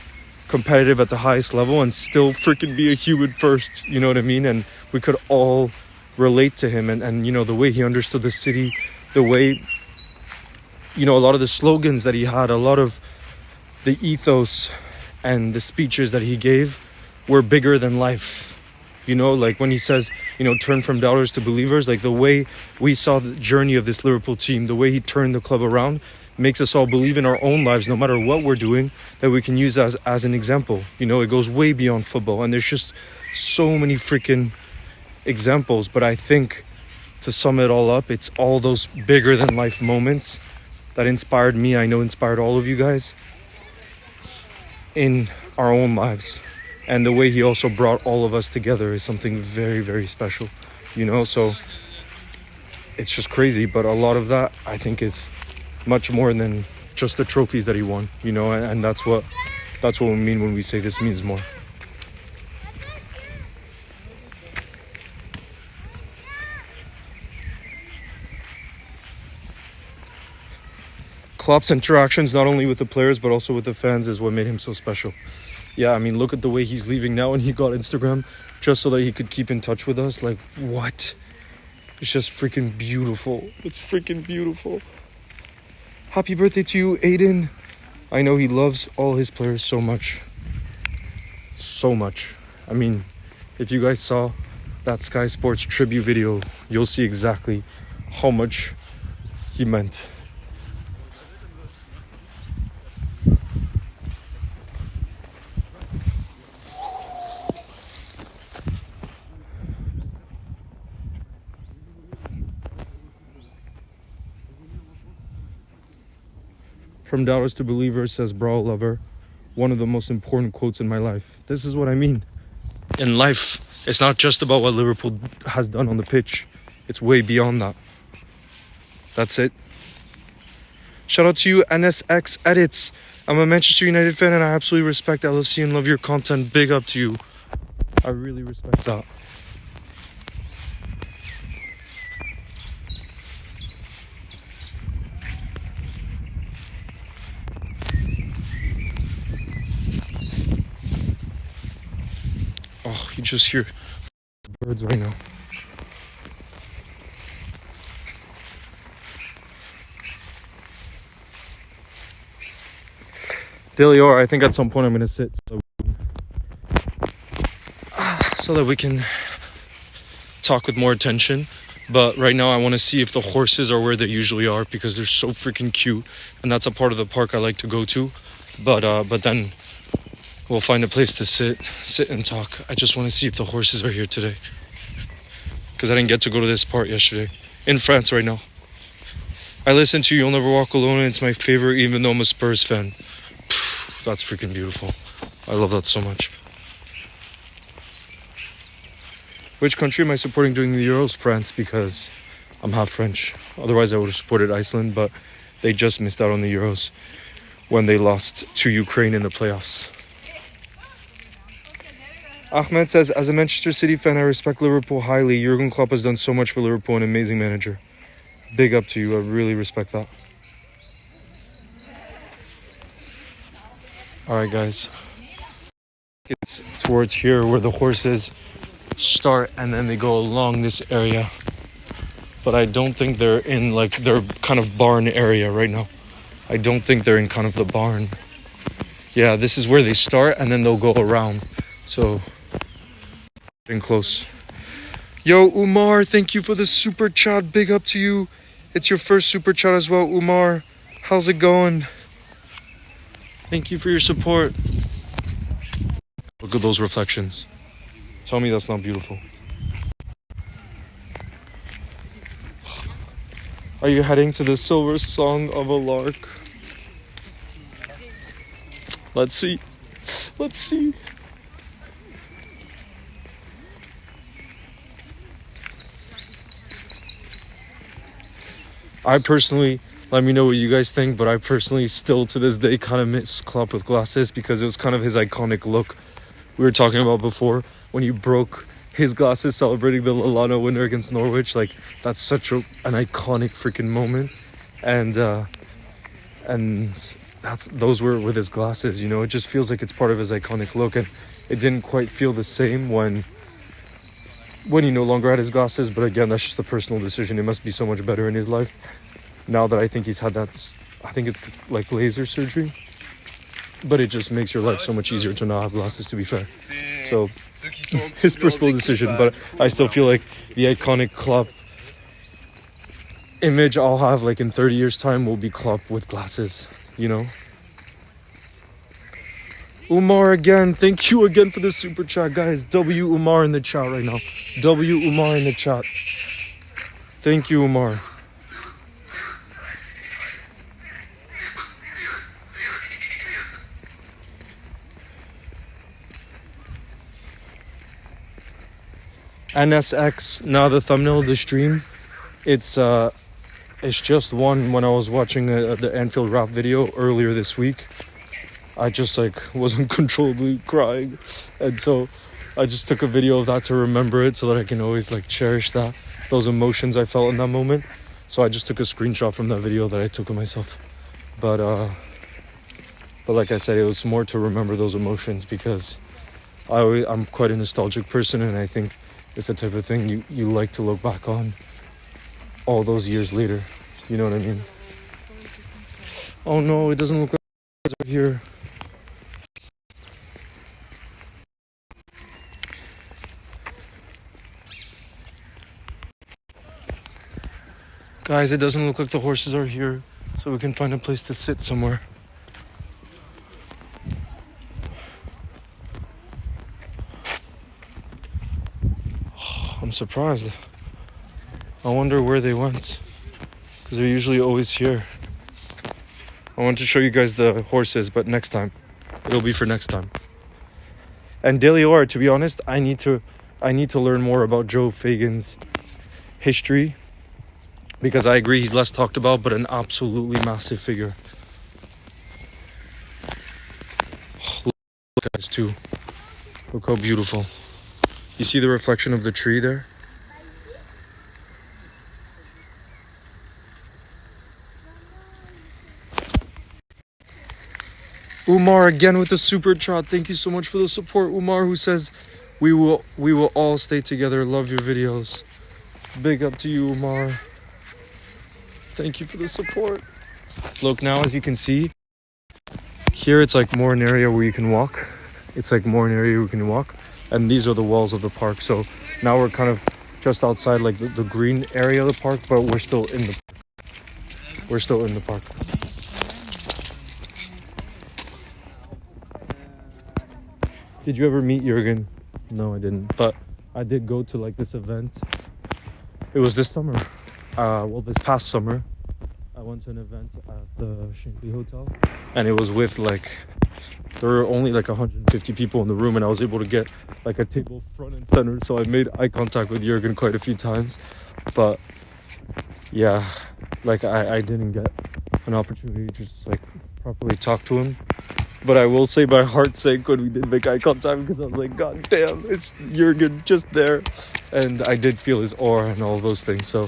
competitive at the highest level and still freaking be a human first, you know what I mean? And we could all relate to him, and you know, the way he understood the city, the way, you know, a lot of the slogans that he had, a lot of the ethos and the speeches that he gave were bigger than life. You know, like when he says, you know, turn from doubters to believers, like the way we saw the journey of this Liverpool team, the way he turned the club around, makes us all believe in our own lives, no matter what we're doing, that we can use as an example. You know, it goes way beyond football, and there's just so many freaking examples. But I think, to sum it all up, it's all those bigger than life moments that inspired me, I know inspired all of you guys in our own lives. And the way he also brought all of us together is something very, very special, you know? So it's just crazy. But a lot of that, I think, is much more than just the trophies that he won, you know? And that's what we mean when we say this means more. Klopp's interactions, not only with the players, but also with the fans, is what made him so special. Yeah, I mean, look at the way he's leaving now, and he got Instagram just so that he could keep in touch with us. Like, what? It's just freaking beautiful. It's freaking beautiful. Happy birthday to you, Aiden. I know he loves all his players so much. So much. I mean, if you guys saw that Sky Sports tribute video, you'll see exactly how much he meant. From doubters to believers, says Bro Lover. One of the most important quotes in my life. This is what I mean. In life, it's not just about what Liverpool has done on the pitch. It's way beyond that. That's it. Shout out to you, NSX Edits. I'm a Manchester United fan and I absolutely respect LFC and love your content. Big up to you. I really respect that. Oh, you just hear birds right now. Delior, I think at some point I'm going to sit so that we can talk with more attention. But right now I want to see if the horses are where they usually are, because they're so freaking cute. And that's a part of the park I like to go to. But then we'll find a place to sit and talk. I just want to see if the horses are here today, because I didn't get to go to this part yesterday. In France right now. I listen to You'll Never Walk Alone, and it's my favorite, even though I'm a Spurs fan. That's freaking beautiful. I love that so much. Which country am I supporting during the Euros? France, because I'm half French. Otherwise I would have supported Iceland, but they just missed out on the Euros when they lost to Ukraine in the playoffs. Ahmed says, as a Manchester City fan, I respect Liverpool highly. Jürgen Klopp has done so much for Liverpool, an amazing manager. Big up to you. I really respect that. Alright guys. It's towards here where the horses start and then they go along this area. But I don't think they're in like their kind of barn area right now. I don't think they're in kind of the barn. Yeah, this is where they start and then they'll go around. So getting close. Yo, Umar, thank you for the super chat. Big up to you. It's your first super chat as well, Umar. How's it going? Thank you for your support. Look at those reflections. Tell me that's not beautiful. Are you heading to the Silver Song of a Lark? Let's see. Let's see. I personally, let me know what you guys think, but I personally still to this day kind of miss Klopp with glasses, because it was kind of his iconic look we were talking about before, when he broke his glasses celebrating the Lallana winner against Norwich. Like, that's such an iconic freaking moment. And those were with his glasses, you know. It just feels like it's part of his iconic look, and it didn't quite feel the same when he no longer had his glasses. But again, that's just a personal decision. It must be so much better in his life now that I think he's had that. I think it's like laser surgery, but it just makes your life so much easier to not have glasses, to be fair. So his personal decision, but I still feel like the iconic Klopp image I'll have like in 30 years time will be Klopp with glasses, you know. Umar again, thank you again for the super chat, guys. W Umar in the chat right now. W Umar in the chat. Thank you, Umar. NSX. Now the thumbnail of the stream, it's just one. When I was watching the Anfield rap video earlier this week, I just like was uncontrollably crying, and so I just took a video of that to remember it, so that I can always like cherish those emotions I felt in that moment. So I just took a screenshot from that video that I took of myself, but like I said, it was more to remember those emotions, because I'm quite a nostalgic person, and I think it's the type of thing you like to look back on all those years later. You know what I mean? Oh no, it doesn't look like it's over here. Guys, it doesn't look like the horses are here, so we can find a place to sit somewhere. I'm surprised. I wonder where they went, because they're usually always here. I want to show you guys the horses, but next time. It'll be for next time. And Daily Or, to be honest, I need to learn more about Joe Fagan's history, because I agree he's less talked about, but an absolutely massive figure. Look guys too. Look how beautiful. You see the reflection of the tree there? Umar again with the super chat. Thank you so much for the support, Umar, who says we will all stay together. Love your videos. Big up to you, Umar. Thank you for the support. Look, now as you can see, here it's like more an area where you can walk. And these are the walls of the park. So now we're kind of just outside like the green area of the park, but we're still in the park. Did you ever meet Jürgen? No, I didn't. But I did go to like this event. It was this summer. This past summer. I went to an event at the Shankly Hotel. And it was with like, there were only like 150 people in the room, and I was able to get like a table front and center. So I made eye contact with Jürgen quite a few times. But yeah, like I didn't get an opportunity to just like properly talk to him. But I will say my heart sank when we did make eye contact, because I was like, God damn, it's Jürgen just there. And I did feel his aura and all those things. So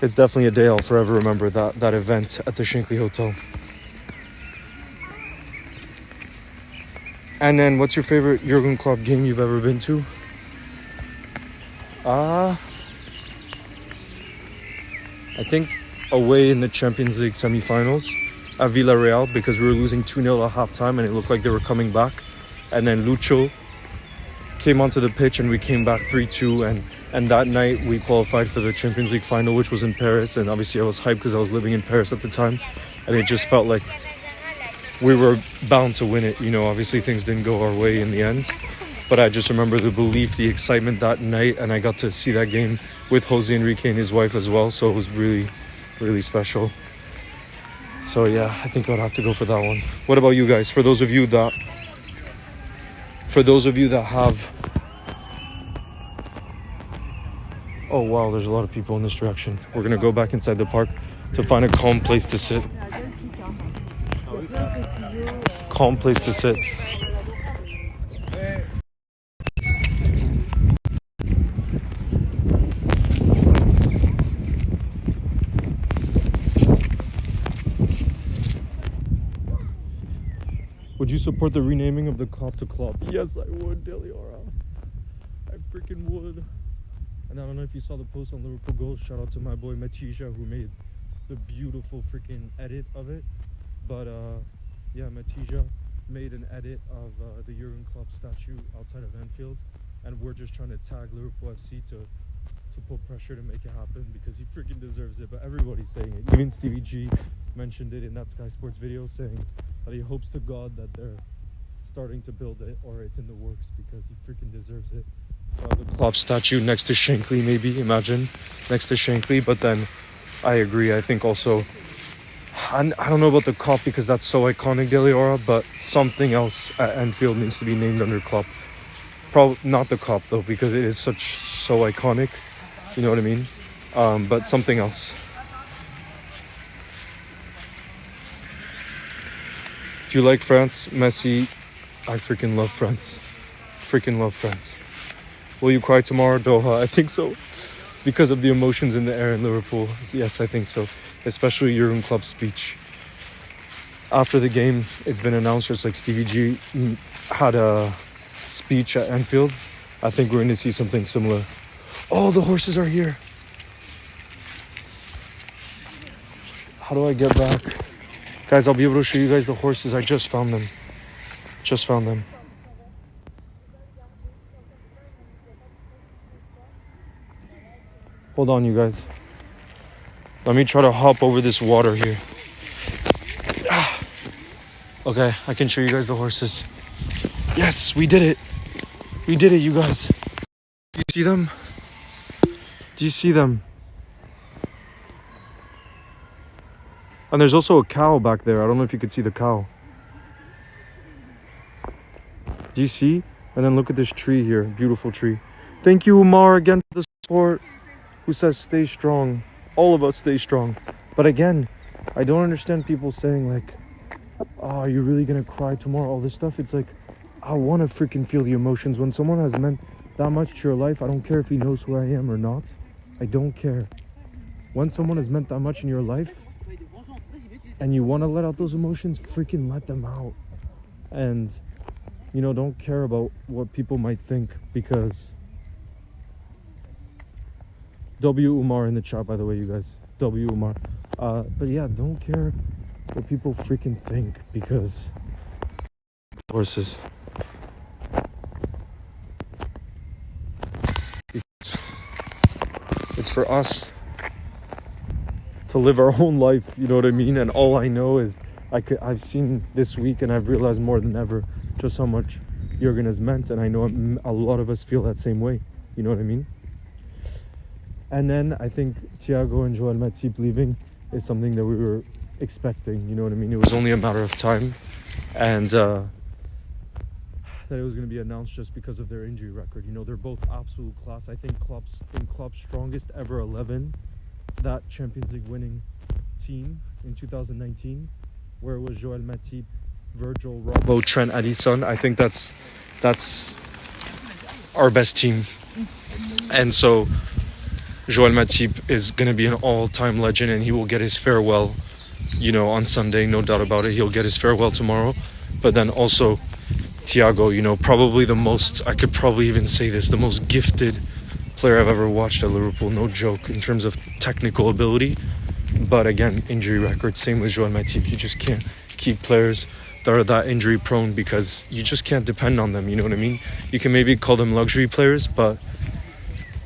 it's definitely a day I'll forever remember, that event at the Shankly Hotel. And then, what's your favorite Jürgen Klopp game you've ever been to? I think away in the Champions League semi-finals at Villarreal, because we were losing 2-0 at halftime and it looked like they were coming back. And then Lucho came onto the pitch and we came back 3-2. And that night we qualified for the Champions League final, which was in Paris. And obviously I was hyped because I was living in Paris at the time. And it just felt like we were bound to win it. You know, obviously things didn't go our way in the end. But I just remember the belief, the excitement that night. And I got to see that game with Jose Enrique and his wife as well. So it was really, really special. So yeah, I think I'd have to go for that one. What about you guys? For those of you that have... Oh wow, there's a lot of people in this direction. We're gonna go back inside the park to find a calm place to sit. Calm place to sit. you support the renaming of the Klopp to Klopp? Yes, I would, Deliora. I freaking would. And I don't know if you saw the post on Liverpool Goals. Shout out to my boy Matija who made the beautiful freaking edit of it. But yeah, Matija made an edit of the Jürgen Klopp statue outside of Anfield, and we're just trying to tag Liverpool FC to put pressure to make it happen because he freaking deserves it. But everybody's saying it. Even Stevie G mentioned it in that Sky Sports video, saying that he hopes to God that they're starting to build it or it's in the works because he freaking deserves it. The Klopp statue next to Shankly, maybe, imagine, next to Shankly. But then I agree, I think also, I don't know about the Klopp because that's so iconic, Deliora, but something else at Anfield needs to be named under Klopp. Probably not the Klopp though, because it is so iconic, you know what I mean? But something else. Do you like France? Messi? I freaking love France. Freaking love France. Will you cry tomorrow, Doha? I think so. Because of the emotions in the air in Liverpool. Yes, I think so. Especially Jürgen Klopp's speech. After the game, it's been announced, just like Stevie G had a speech at Anfield. I think we're going to see something similar. Oh, the horses are here. How do I get back? Guys, I'll be able to show you guys the horses. I just found them. Just found them. Hold on, you guys. Let me try to hop over this water here. Okay, I can show you guys the horses. Yes, we did it. We did it, you guys. Do you see them? Do you see them? And there's also a cow back there. I don't know if you could see the cow. Do you see? And then look at this tree here. Beautiful tree. Thank you, Umar, again for the support. Who says stay strong. All of us stay strong. But again, I don't understand people saying like, oh, are you really gonna cry tomorrow? All this stuff. It's like, I want to freaking feel the emotions. When someone has meant that much to your life, I don't care if he knows who I am or not. I don't care. When someone has meant that much in your life and you want to let out those emotions, freaking let them out. And, you know, don't care about what people might think, because W Umar in the chat, by the way, you guys. W Umar. But yeah, don't care what people freaking think, because horses. It's for us to live our own life, you know what I mean? And all I know is I've seen this week, and I've realized more than ever just how much Jürgen has meant, and I know a lot of us feel that same way, you know what I mean? And then I think Thiago and Joel Matip leaving is something that we were expecting, you know what I mean? It was only a matter of time, and that it was going to be announced just because of their injury record. You know, they're both absolute class. I think Klopp's strongest ever 11, that Champions League winning team in 2019, where it was Joel Matip, Virgil, Robbo, Trent, Alisson. I think that's our best team. And so Joel Matip is going to be an all-time legend, and he will get his farewell, you know, on Sunday, no doubt about it. He'll get his farewell tomorrow. But then also Thiago, you know, probably the most, I could probably even say this, the most gifted player I've ever watched at Liverpool, no joke, in terms of technical ability. But again, injury record, same with Joel Matip. You just can't keep players that are that injury prone, because you just can't depend on them, you know what I mean? You can maybe call them luxury players, but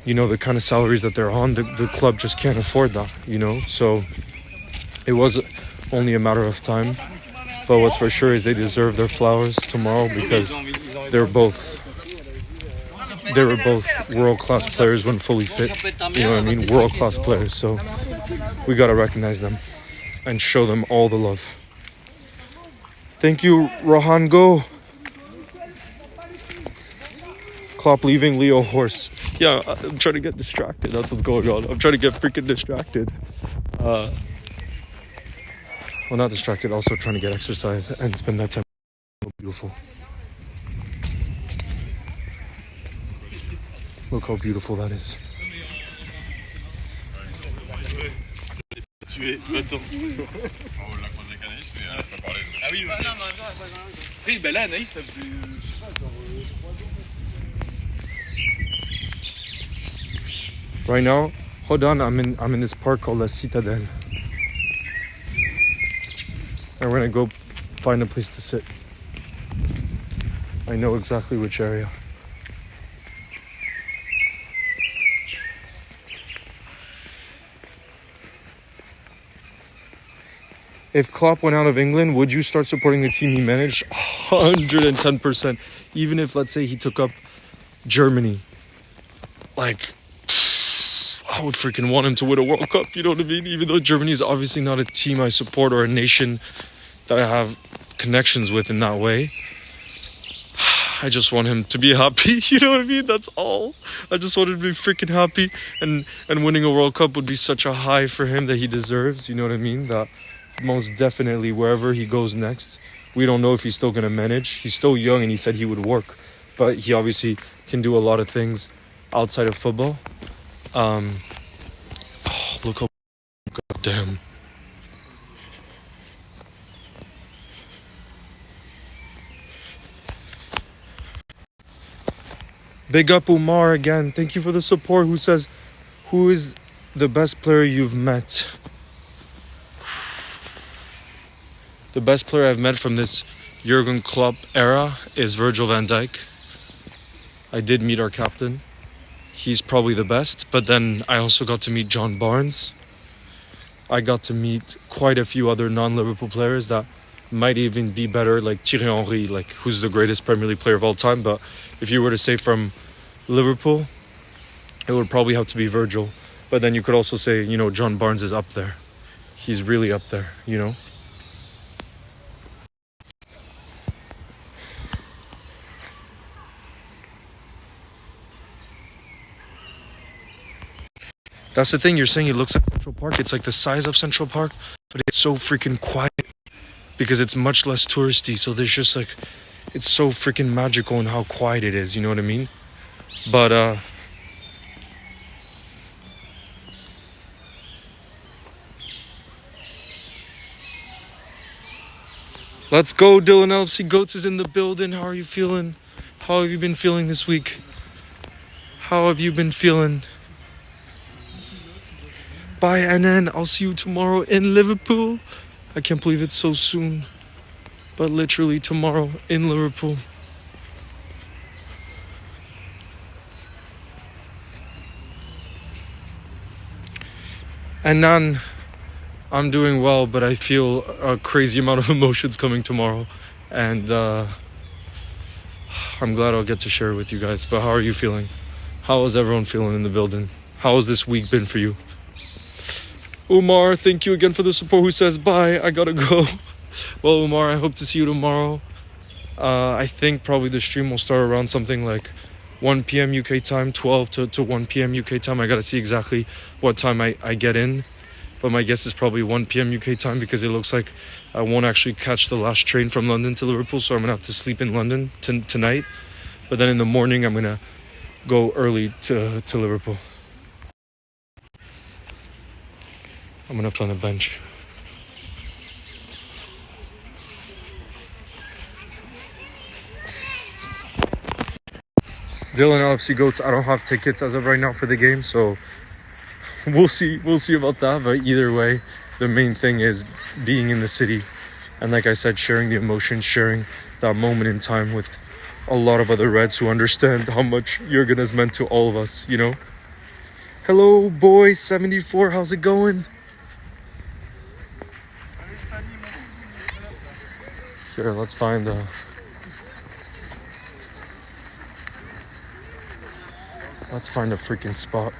you know, the kind of salaries that they're on, the club just can't afford that, you know? So it was only a matter of time. But what's for sure is they deserve their flowers tomorrow, because they were both world-class players when fully fit. You know what I mean? World-class players. So we got to recognize them and show them all the love. Thank you, Rohan. Go. Klopp leaving, Leo horse. Yeah, I'm trying to get distracted. That's what's going on. I'm trying to get freaking distracted. Well, not distracted. Also trying to get exercise and spend that time. Beautiful. Look how beautiful that is. tuer. Attends. Oh, la croisée avec Anaïs, mais elle a pas parlé. Ah oui, okay. Après, ben là, Anaïs, ça fait, je sais pas, genre 3 jours. Right now, hold on, I'm in this park called La Citadelle. And we're gonna go find a place to sit. I know exactly which area. If Klopp went out of England, would you start supporting the team he managed? 110%. Even if, let's say, he took up Germany. Like, I would freaking want him to win a World Cup, you know what I mean? Even though Germany is obviously not a team I support or a nation that I have connections with in that way. I just want him to be happy, you know what I mean? That's all. I just want him to be freaking happy. And winning a World Cup would be such a high for him that he deserves, you know what I mean? That most definitely wherever he goes next, we don't know if he's still going to manage. He's still young and he said he would work. But he obviously can do a lot of things outside of football. Oh, look how goddamn. Big up Umar again. Thank you for the support. Who says, who is the best player you've met? The best player I've met from this Jürgen Klopp era is Virgil van Dijk. I did meet our captain. He's probably the best. But then I also got to meet John Barnes. I got to meet quite a few other non-Liverpool players that might even be better, like Thierry Henry, like who's the greatest Premier League player of all time. But if you were to say from Liverpool, it would probably have to be Virgil. But then you could also say, you know, John Barnes is up there. He's really up there, you know. That's the thing, you're saying it looks like Central Park. It's like the size of Central Park, but it's so freaking quiet because it's much less touristy. So there's just like, it's so freaking magical in how quiet it is, you know what I mean? But let's go, Dylan LFC Goats is in the building. How are you feeling? How have you been feeling this week? How have you been feeling? Bye, NN. I'll see you tomorrow in Liverpool. I can't believe it's so soon. But literally tomorrow in Liverpool. And Nan, I'm doing well, but I feel a crazy amount of emotions coming tomorrow. And I'm glad I'll get to share it with you guys. But how are you feeling? How is everyone feeling in the building? How has this week been for you? Umar, thank you again for the support, who says, bye, I gotta go. Well, Umar, I hope to see you tomorrow. I think probably the stream will start around something like 1 p.m. UK time, 12 to 1 p.m. UK time. I gotta see exactly what time I get in. But my guess is probably 1 p.m. UK time because it looks like I won't actually catch the last train from London to Liverpool. So I'm gonna have to sleep in London tonight. But then in the morning, I'm gonna go early to Liverpool. I'm gonna play on the bench. Dylan LFC Goats, I don't have tickets as of right now for the game, so we'll see about that. But either way, the main thing is being in the city. And like I said, sharing the emotion, sharing that moment in time with a lot of other Reds who understand how much Jürgen has meant to all of us, you know? Hello, boy 74, how's it going? Here, let's find a freaking spot.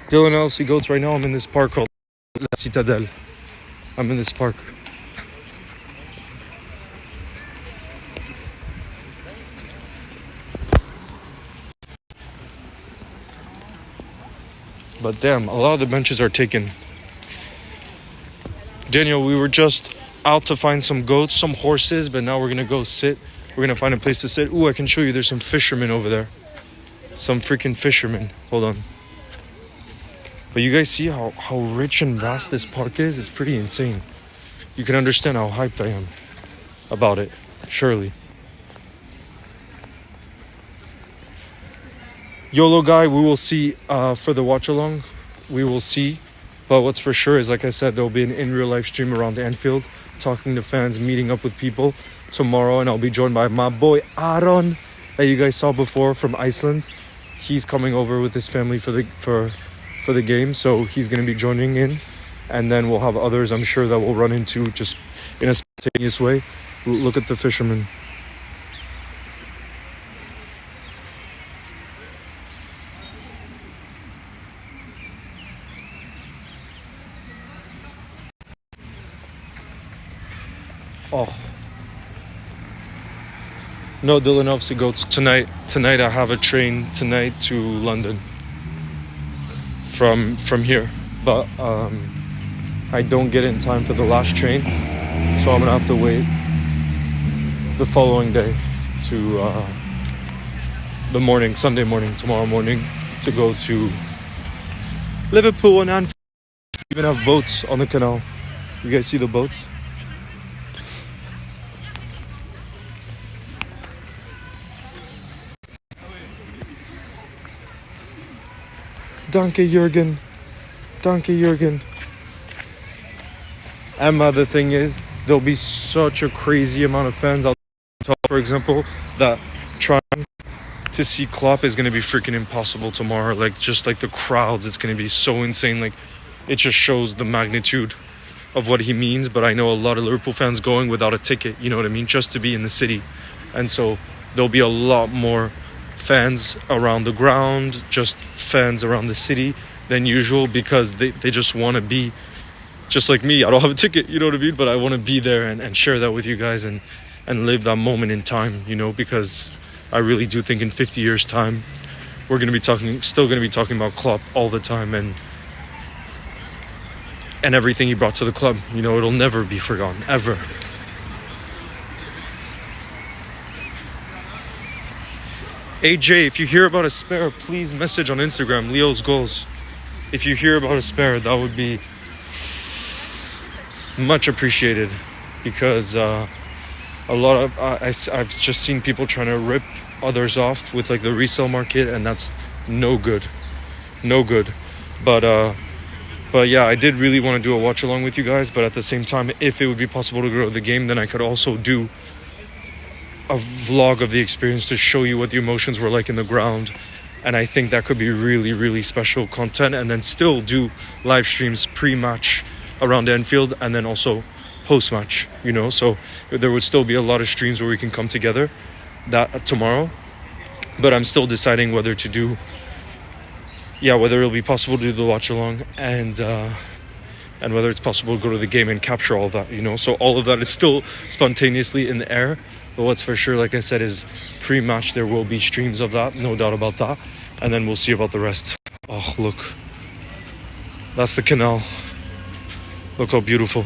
Dylan LFC Goats, right now I'm in this park called La Citadelle. I'm in this park. But damn, a lot of the benches are taken. Daniel, we were just out to find some goats, some horses, but now we're gonna go sit. We're gonna find a place to sit. Ooh, I can show you, there's some fishermen over there. Some freaking fishermen. Hold on. But you guys see how rich and vast this park is? It's pretty insane. You can understand how hyped I am about it, surely. YOLO guy, we will see for the watch along. We will see. But what's for sure is, like I said, there'll be an in real life stream around Anfield, talking to fans, meeting up with people tomorrow, and I'll be joined by my boy Aron that you guys saw before from Iceland. He's coming over with his family for the game, so he's going to be joining in, and then we'll have others I'm sure that we'll run into just in a spontaneous way. Look at the fishermen. Oh. No, Dylanovsky goes tonight. Tonight I have a train tonight to London from here. But I don't get in time for the last train. So I'm gonna have to wait the following day to the morning, Sunday morning, tomorrow morning, to go to Liverpool and Anfield. We even have boats on the canal. You guys see the boats? Danke, Jürgen. Danke, Jürgen. And the thing is, there'll be such a crazy amount of fans out there, for example, that trying to see Klopp is going to be freaking impossible tomorrow. Like, just like the crowds, it's going to be so insane. Like, it just shows the magnitude of what he means. But I know a lot of Liverpool fans going without a ticket, you know what I mean, just to be in the city. And so there'll be a lot more fans around the ground, just fans around the city than usual, because they just want to be just like me. I don't have a ticket, you know what I mean, but I want to be there and share that with you guys and live that moment in time, you know, because I really do think in 50 years time we're going to be still going to be talking about Klopp all the time and everything he brought to the club. You know, it'll never be forgotten, ever. AJ, if you hear about a spare, please message on Instagram, Leo's Goals. If you hear about a spare, that would be much appreciated, because a lot of I've just seen people trying to rip others off with like the resale market, and that's no good. But yeah, I did really want to do a watch along with you guys, but at the same time, if it would be possible to go to the game, then I could also do a vlog of the experience to show you what the emotions were like in the ground. And I think that could be really, really special content, and then still do live streams pre-match around Anfield and then also post-match, you know. So there would still be a lot of streams where we can come together that tomorrow, but I'm still deciding whether to do, whether it'll be possible to do the watch along and whether it's possible to go to the game and capture all of that, you know. So all of that is still spontaneously in the air. But what's for sure, like I said, is pre-match there will be streams of that, no doubt about that. And then we'll see about the rest. Oh, look. That's the canal. Look how beautiful.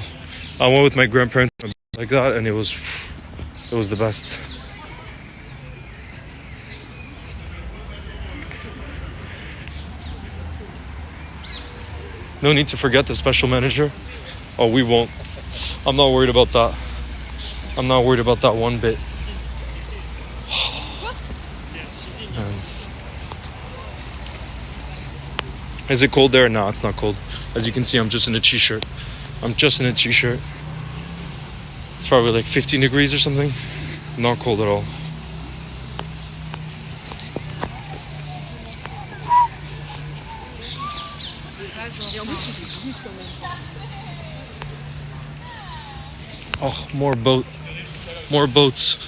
I went with my grandparents like that, and it was the best. No need to forget the special manager. Oh, we won't. I'm not worried about that. I'm not worried about that one bit. Is it cold there? No, it's not cold. As you can see, I'm just in a t-shirt. It's probably like 15 degrees or something. Not cold at all. Oh, more boats.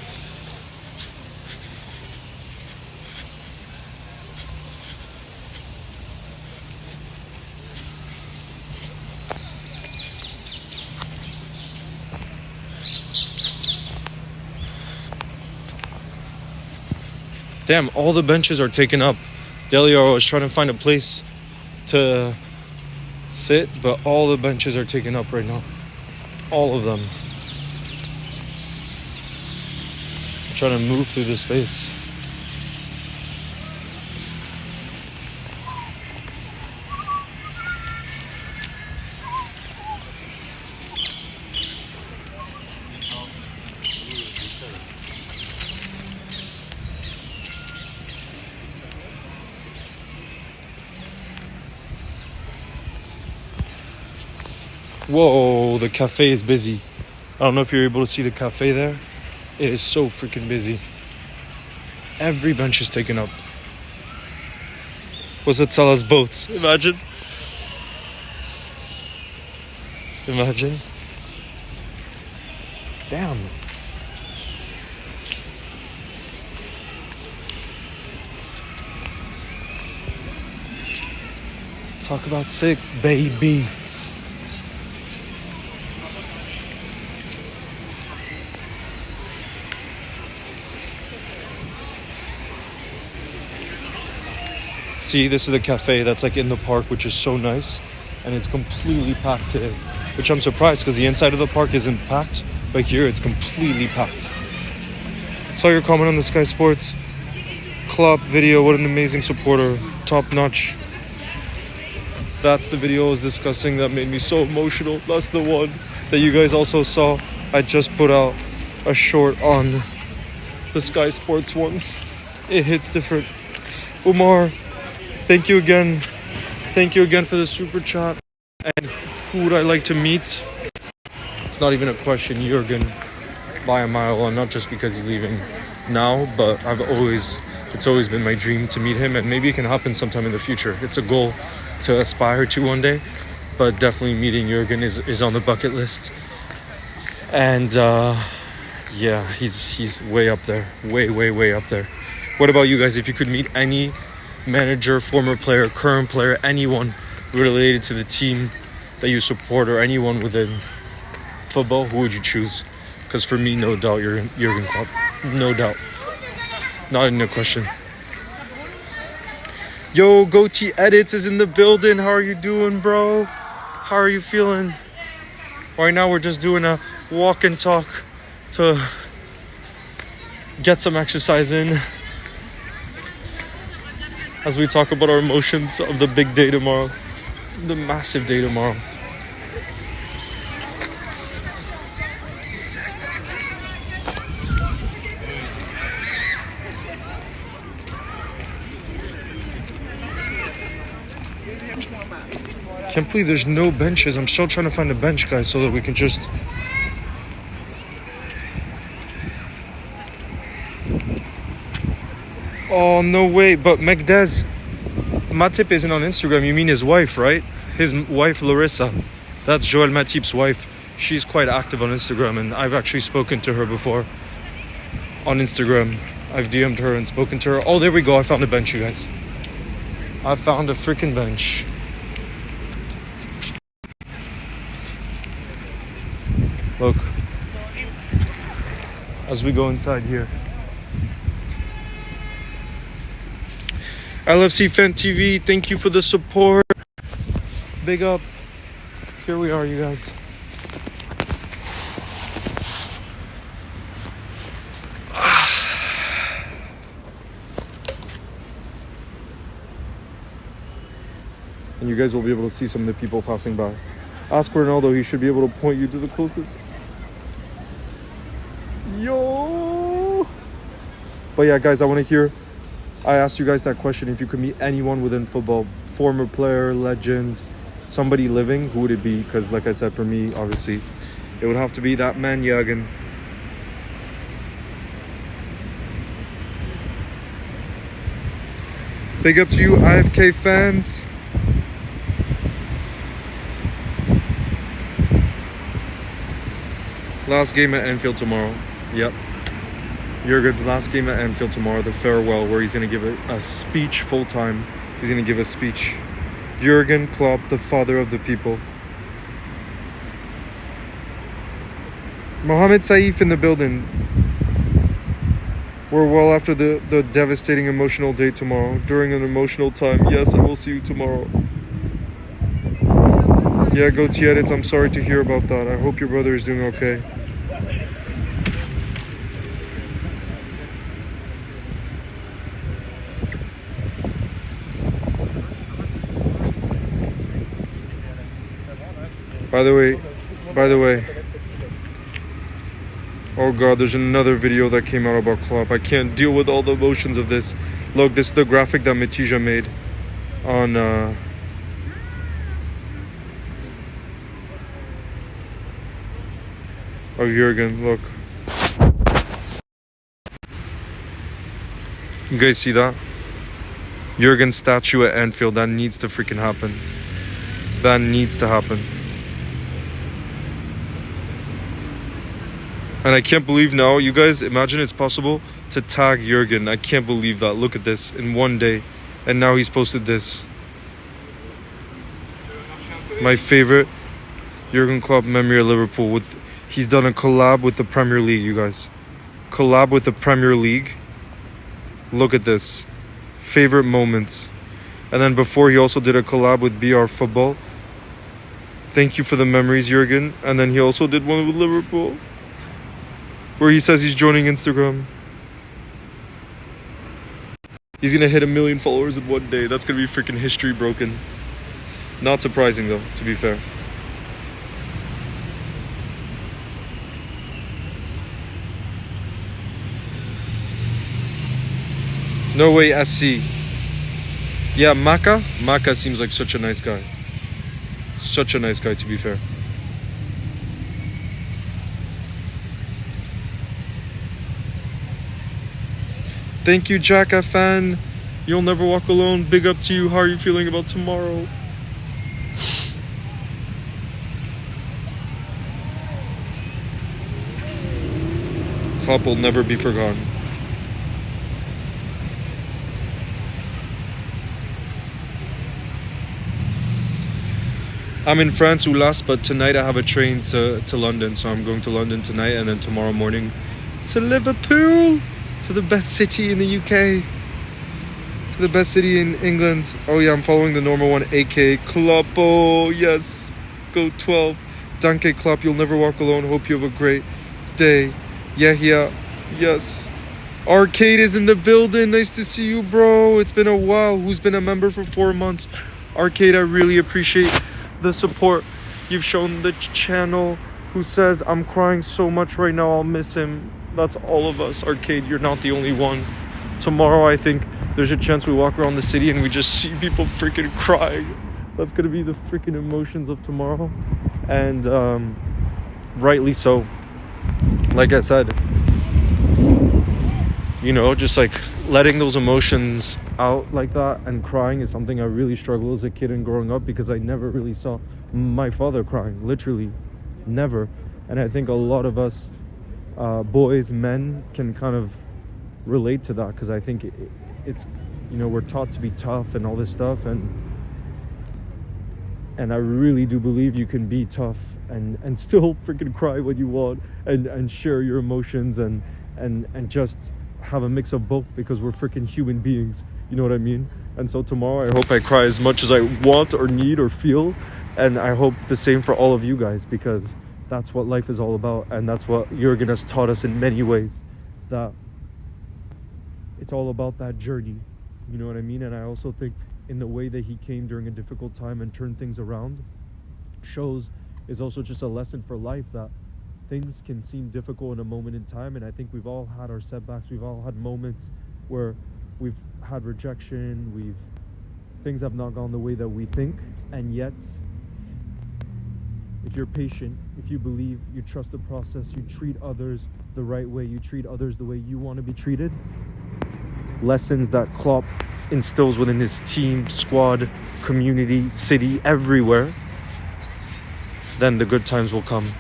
Damn, all the benches are taken up. Delio was trying to find a place to sit, but all the benches are taken up right now. All of them. I'm trying to move through the space. Whoa, the cafe is busy. I don't know if you're able to see the cafe there. It is so freaking busy. Every bench is taken up. Was it Salah's boats? Imagine. Imagine. Damn. Talk about 6, baby. See, this is the cafe that's like in the park, which is so nice. And it's completely packed today. Which I'm surprised because the inside of the park isn't packed. But here it's completely packed. Saw your comment on the Sky Sports Klopp video. What an amazing supporter. Top notch. That's the video I was discussing that made me so emotional. That's the one that you guys also saw. I just put out a short on the Sky Sports one. It hits different. Umar, thank you again. Thank you again for the super chat. And who would I like to meet? It's not even a question, Jürgen, by a mile, and not just because he's leaving now, but it's always been my dream to meet him, and maybe it can happen sometime in the future. It's a goal to aspire to one day, but definitely meeting Jürgen is on the bucket list. And yeah, he's way up there, way up there. What about you guys? If you could meet any manager, former player, current player, anyone related to the team that you support, or anyone within football, who would you choose? Because for me, no doubt, Jürgen Klopp. No doubt. Not in a question. Yo, Goatee Edits is in the building. How are you doing, bro? How are you feeling? Right now, we're just doing a walk and talk to get some exercise in as we talk about our emotions of the big day tomorrow, the massive day tomorrow. Can't believe there's no benches. I'm still trying to find a bench, guys, so that we can just... Oh, no way. But Megdez, Matip isn't on Instagram. You mean his wife, right? His wife, Larissa. That's Joel Matip's wife. She's quite active on Instagram, and I've actually spoken to her before on Instagram. I've DM'd her and spoken to her. Oh, there we go. I found a bench, you guys. I found a freaking bench. Look, as we go inside here. LFC Fan TV, thank you for the support. Big up. Here we are, you guys. And you guys will be able to see some of the people passing by. Ask Ronaldo, he should be able to point you to the closest. Yo! But yeah, guys, I asked you guys that question. If you could meet anyone within football, former player, legend, somebody living, who would it be? Because like I said, for me, obviously, it would have to be that man, Jürgen. Big up to you, IFK fans. Last game at Anfield tomorrow. Yep. Jürgen's last game at Anfield tomorrow, the farewell, where he's going to give a speech full time. He's going to give a speech. Jürgen Klopp, the father of the people. Mohamed Saif in the building. We're well after the devastating emotional day tomorrow. During an emotional time. Yes, I will see you tomorrow. Yeah, Goatee Edits, I'm sorry to hear about that. I hope your brother is doing okay. By the way, oh god, there's another video that came out about Klopp. I can't deal with all the emotions of this. Look, this is the graphic that Matija made on of Jürgen. Look. You guys see that? Jürgen's statue at Anfield. That needs to freaking happen. That needs to happen. And I can't believe now, you guys, imagine it's possible to tag Jürgen. I can't believe that. Look at this, in one day. And now he's posted this. My favorite Jürgen Klopp memory of Liverpool. He's done a collab with the Premier League, you guys. Collab with the Premier League. Look at this. Favorite moments. And then before, he also did a collab with BR Football. Thank you for the memories, Jürgen. And then he also did one with Liverpool, where he says he's joining Instagram. He's gonna hit 1 million followers in one day. That's gonna be freaking history broken. Not surprising though, to be fair. No way, SC. Yeah, Maka seems like such a nice guy. Such a nice guy, to be fair. Thank you, Jack FN. You'll never walk alone. Big up to you. How are you feeling about tomorrow? Klopp will never be forgotten. I'm in France, Oulas, but tonight I have a train to London. So I'm going to London tonight and then tomorrow morning to Liverpool. To the best city in the UK. To the best city in England. Oh yeah, I'm following the normal one, aka Klopp. Oh yes. Go 12. Danke Klopp, you'll never walk alone. Hope you have a great day. Yeah. Yes. Arcade is in the building. Nice to see you, bro. It's been a while. Who's been a member for 4 months? Arcade, I really appreciate the support you've shown the channel. Who says, I'm crying so much right now, I'll miss him. That's all of us. Arcade, you're not the only one. Tomorrow, I think there's a chance we walk around the city and we just see people freaking crying. That's gonna be the freaking emotions of tomorrow. And rightly so. Like I said, you know, just like letting those emotions out like that and crying is something I really struggled as a kid and growing up, because I never really saw my father crying. Literally never. And I think a lot of us boys, men, can kind of relate to that, because I think it's, you know, we're taught to be tough and all this stuff, and I really do believe you can be tough and still freaking cry when you want, and share your emotions and just have a mix of both, because we're freaking human beings, you know what I mean? And so tomorrow I hope I cry as much as I want or need or feel, and I hope the same for all of you guys, because that's what life is all about, and that's what Jürgen has taught us in many ways, that it's all about that journey, you know what I mean? And I also think in the way that he came during a difficult time and turned things around is also just a lesson for life, that things can seem difficult in a moment in time, and I think we've all had our setbacks. We've all had moments where we've had rejection, things have not gone the way that we think, and yet if you're patient, if you believe, you trust the process, you treat others the right way, you treat others the way you want to be treated, lessons that Klopp instills within his team, squad, community, city, everywhere, then the good times will come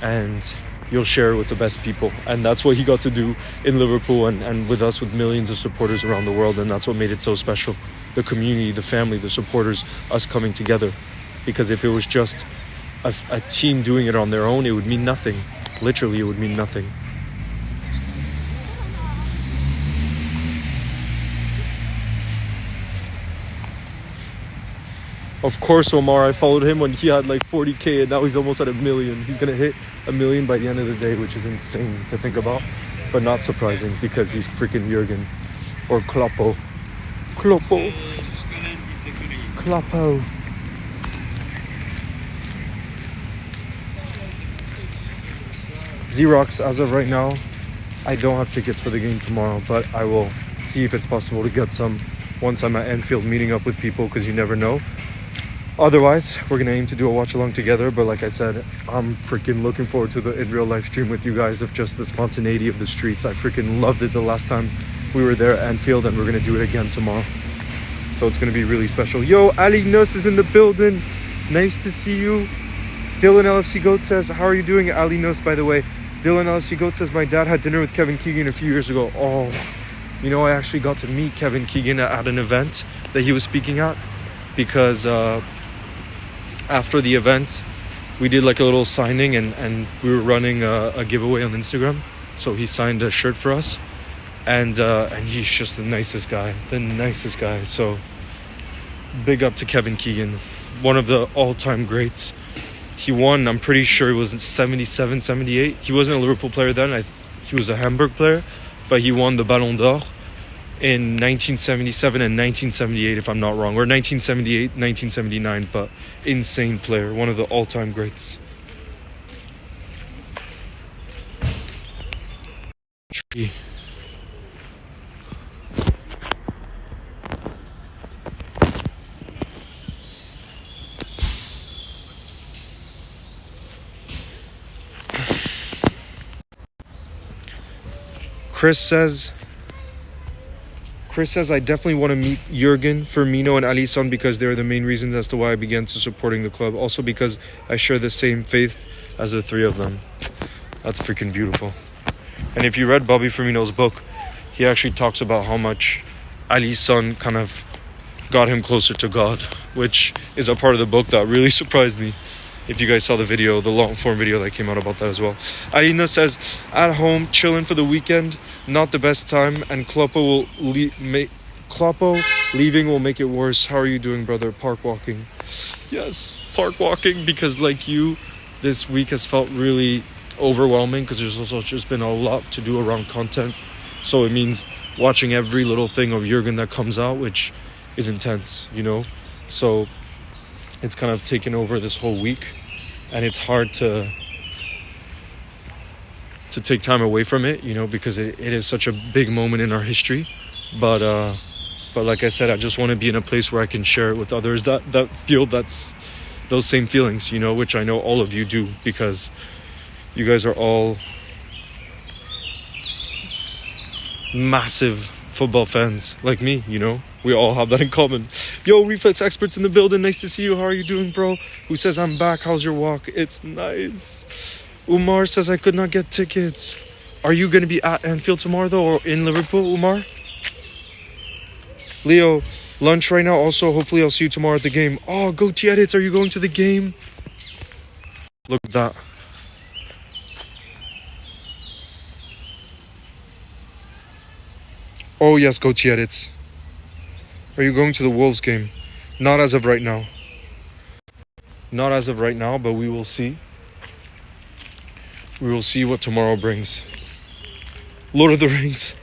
and you'll share it with the best people. And that's what he got to do in Liverpool and with us, with millions of supporters around the world. And that's what made it so special. The community, the family, the supporters, us coming together. Because if it was just a team doing it on their own, it would mean nothing. Literally, it would mean nothing. Of course, Omar, I followed him when he had like 40k, and now he's almost at 1 million. He's gonna hit 1 million by the end of the day, which is insane to think about, but not surprising because he's freaking Jürgen, or Kloppo. Xerox, as of right now, I don't have tickets for the game tomorrow, but I will see if it's possible to get some once I'm at Anfield meeting up with people, because you never know. Otherwise, we're gonna aim to do a watch along together. But like I said, I'm freaking looking forward to the in real life stream with you guys of just the spontaneity of the streets. I freaking loved it the last time we were there at Anfield, and we're gonna do it again tomorrow. So it's gonna be really special. Yo, Ali Nus is in the building. Nice to see you. Dylan LFC Goat says, how are you doing? Ali Nus, by the way. Dylan LFC Goat says, my dad had dinner with Kevin Keegan a few years ago. Oh, you know, I actually got to meet Kevin Keegan at an event that he was speaking at, because after the event, we did like a little signing, and we were running a giveaway on Instagram. So he signed a shirt for us, and he's just the nicest guy. So big up to Kevin Keegan, one of the all-time greats. He won, I'm pretty sure it was in 77, 78. He wasn't a Liverpool player then. He was a Hamburg player, but he won the Ballon d'Or in 1977 and 1978, if I'm not wrong, or 1978, 1979. But insane player, one of the all-time greats. Tree. Chris says, I definitely want to meet Jürgen, Firmino, and Alisson because they're the main reasons as to why I began to supporting the club. Also because I share the same faith as the three of them. That's freaking beautiful. And if you read Bobby Firmino's book, he actually talks about how much Alisson kind of got him closer to God, which is a part of the book that really surprised me. If you guys saw the video, the long form video that came out about that as well. Alina says, at home, chilling for the weekend, not the best time, and Kloppo leaving will make it worse. How are you doing, brother? Park walking. Yes, park walking, because like you, this week has felt really overwhelming because there's also just been a lot to do around content. So it means watching every little thing of Jürgen that comes out, which is intense, you know? So it's kind of taken over this whole week, and it's hard to take time away from it, you know, because it is such a big moment in our history. But like I said, I just want to be in a place where I can share it with others that feel those same feelings, you know, which I know all of you do, because you guys are all massive football fans like me, you know. We all have that in common. Yo, Reflex Experts in the building. Nice to see you. How are you doing, bro? Who says I'm back? How's your walk? It's nice. Umar says I could not get tickets. Are you going to be at Anfield tomorrow, though, or in Liverpool, Umar? Leo, lunch right now. Also, hopefully I'll see you tomorrow at the game. Oh, go T Edits. Are you going to the game? Look at that. Oh, yes, go T Edits. Are you going to the Wolves game? Not as of right now. Not as of right now, but we will see. We will see what tomorrow brings. Lord of the Rings.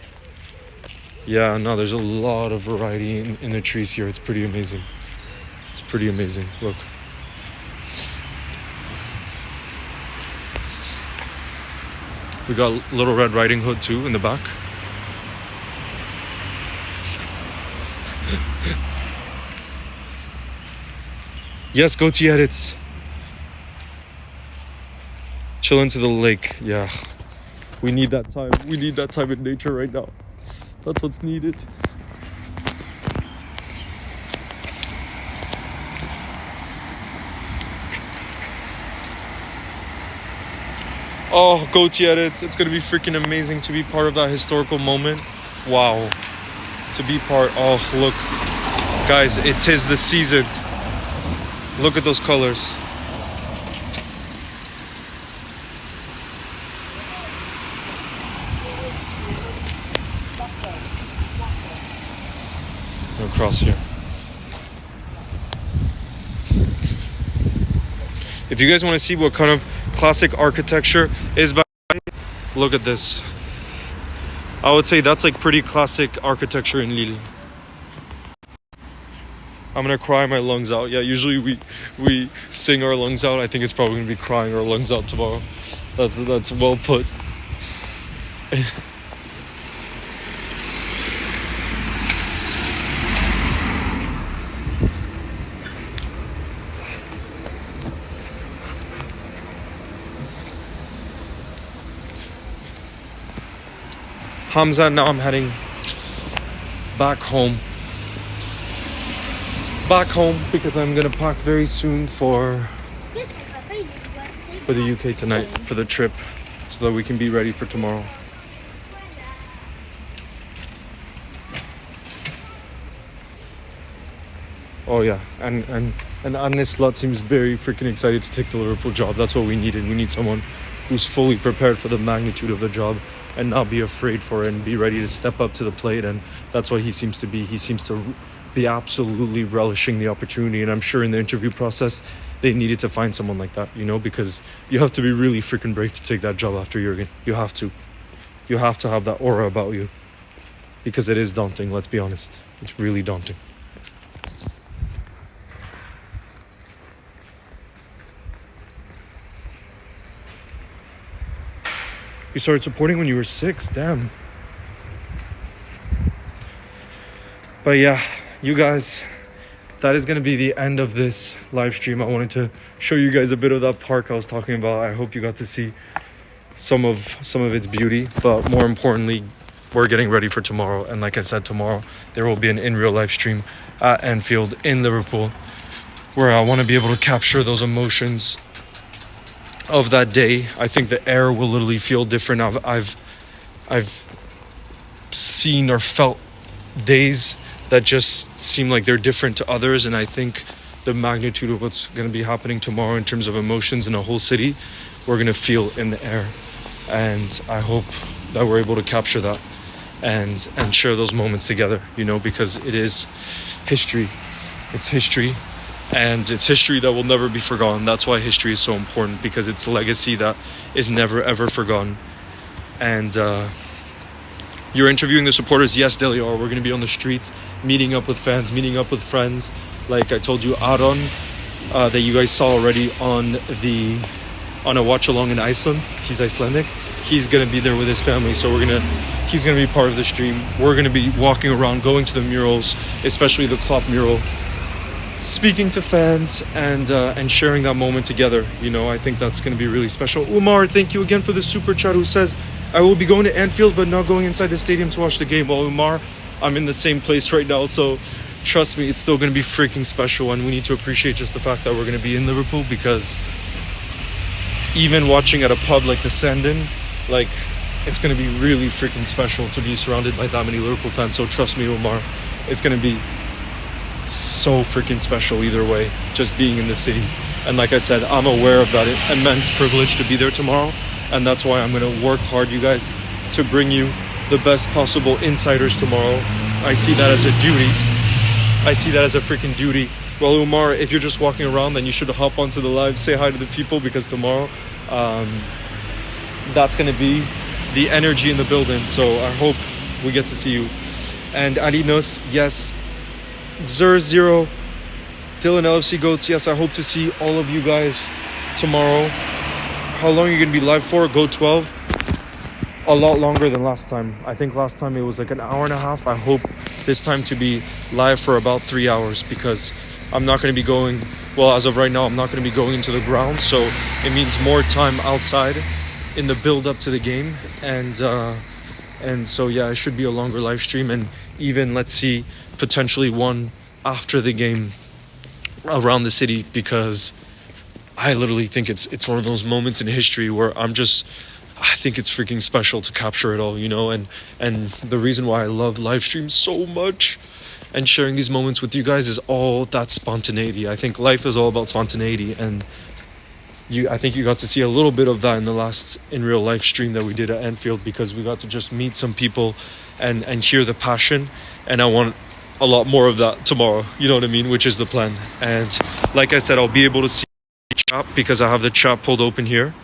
Yeah, no, there's a lot of variety in the trees here. It's pretty amazing. It's pretty amazing. Look. We got Little Red Riding Hood too in the back. Yes, go to Edits. Chill into the lake. Yeah. We need that time. We need that time in nature right now. That's what's needed. Oh, go to Edits. It's going to be freaking amazing to be part of that historical moment. Wow. To be part. Oh, look. Guys, it is the season. Look at those colors. Across here. If you guys want to see what kind of classic architecture is by, look at this. I would say that's like pretty classic architecture in Lille. I'm gonna cry my lungs out. Yeah, usually we sing our lungs out. I think it's probably gonna be crying our lungs out tomorrow. That's well put. Hamza, now I'm heading back home. Because I'm gonna pack very soon for the UK tonight, for the trip, so that we can be ready for tomorrow. Oh yeah, and Anne Slot seems very freaking excited to take the Liverpool job. That's what we needed. We need someone who's fully prepared for the magnitude of the job and not be afraid for it and be ready to step up to the plate. And that's what he seems to be. He seems to be absolutely relishing the opportunity. And I'm sure in the interview process, they needed to find someone like that, you know, because you have to be really freaking brave to take that job after Jürgen. You have to. You have to have that aura about you, because it is daunting, let's be honest. It's really daunting. You started supporting when you were 6, damn. But yeah, you guys, that is going to be the end of this live stream. I wanted to show you guys a bit of that park I was talking about. I hope you got to see some of its beauty, but more importantly, we're getting ready for tomorrow. And like I said, tomorrow there will be an in real live stream at Anfield in Liverpool, where I want to be able to capture those emotions of that day. I think the air will literally feel different. I've seen or felt days that just seem like they're different to others, and I think the magnitude of what's going to be happening tomorrow in terms of emotions in a whole city, we're going to feel in the air. And I hope that we're able to capture that and share those moments together, you know, because it is history. It's history. And it's history that will never be forgotten. That's why history is so important, because it's a legacy that is never, ever forgotten. And you're interviewing the supporters. Yes, they are. We're going to be on the streets, meeting up with fans, meeting up with friends. Like I told you, Aron, that you guys saw already on a watch along in Iceland. He's Icelandic. He's going to be there with his family. So he's going to be part of the stream. We're going to be walking around, going to the murals, especially the Klopp mural, speaking to fans and sharing that moment together. You know, I think that's going to be really special. Umar, thank you again for the super chat, who says, I will be going to Anfield but not going inside the stadium to watch the game. Well, Umar, I'm in the same place right now, so trust me, it's still going to be freaking special, and we need to appreciate just the fact that we're going to be in Liverpool, because even watching at a pub like the Sandon, like, it's going to be really freaking special to be surrounded by that many Liverpool fans. So trust me, Umar, it's going to be so freaking special either way, just being in the city. And like I said, I'm aware of that immense privilege to be there tomorrow, and that's why I'm going to work hard, you guys, to bring you the best possible insiders tomorrow. I see that as a duty. I see that as a freaking duty. Well, Umar, if you're just walking around, then you should hop onto the live, say hi to the people, because tomorrow that's going to be the energy in the building. So I hope we get to see you. And Alinos, yes, Zer0, Dylan LFC Goats, yes, I hope to see all of you guys tomorrow. How long are you going to be live for? Go 12? A lot longer than last time. I think last time it was like an hour and a half. I hope this time to be live for about 3 hours, because I'm not going to be going, well, as of right now, I'm not going to be going into the ground. So it means more time outside in the build up to the game. And so, yeah, it should be a longer live stream. And even, let's see, potentially one after the game around the city, because I literally think it's one of those moments in history where I think it's freaking special to capture it all, you know. And the reason why I love live streams so much and sharing these moments with you guys is all that spontaneity. I think life is all about spontaneity, and I think you got to see a little bit of that in the last in real life stream that we did at Anfield, because we got to just meet some people and hear the passion. And I want a lot more of that tomorrow, you know what I mean, which is the plan. And like I said, I'll be able to see the chat because I have the chat pulled open here.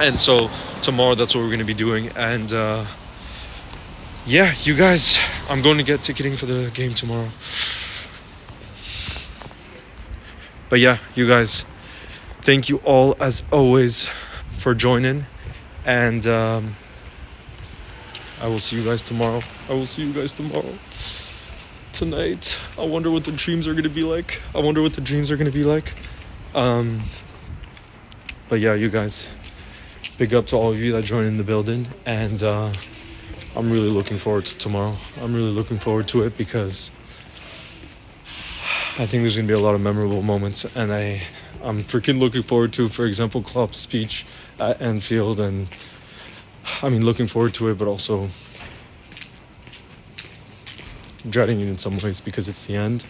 And so tomorrow, that's what we're going to be doing. And yeah, you guys, I'm going to get ticketing for the game tomorrow. But yeah, you guys, thank you all as always for joining. And I will see you guys tomorrow. Tonight, I wonder what the dreams are going to be like. But yeah, you guys, big up to all of you that joined in the building, and I'm really looking forward to tomorrow. I'm really looking forward to it because I think there's gonna be a lot of memorable moments, and I'm freaking looking forward to, for example, Klopp's speech at Anfield, and I mean, looking forward to it, but also dreading it in some ways because it's the end.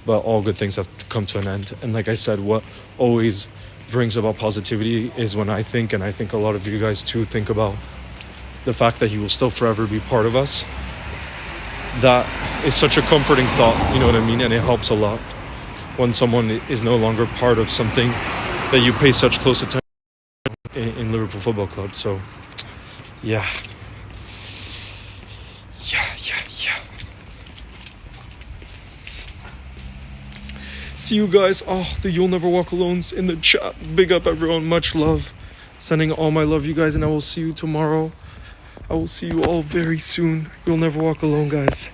But all good things have to come to an end. And like I said, what always brings about positivity is when I think, and I think a lot of you guys too think about the fact that he will still forever be part of us. That is such a comforting thought, you know what I mean? And it helps a lot when someone is no longer part of something that you pay such close attention in Liverpool Football Club. So, yeah. See you guys. Oh, the You'll Never Walk Alone's in the chat. Big up everyone. Much love. Sending all my love, you guys, and I will see you tomorrow. I will see you all very soon. You'll never walk alone, guys.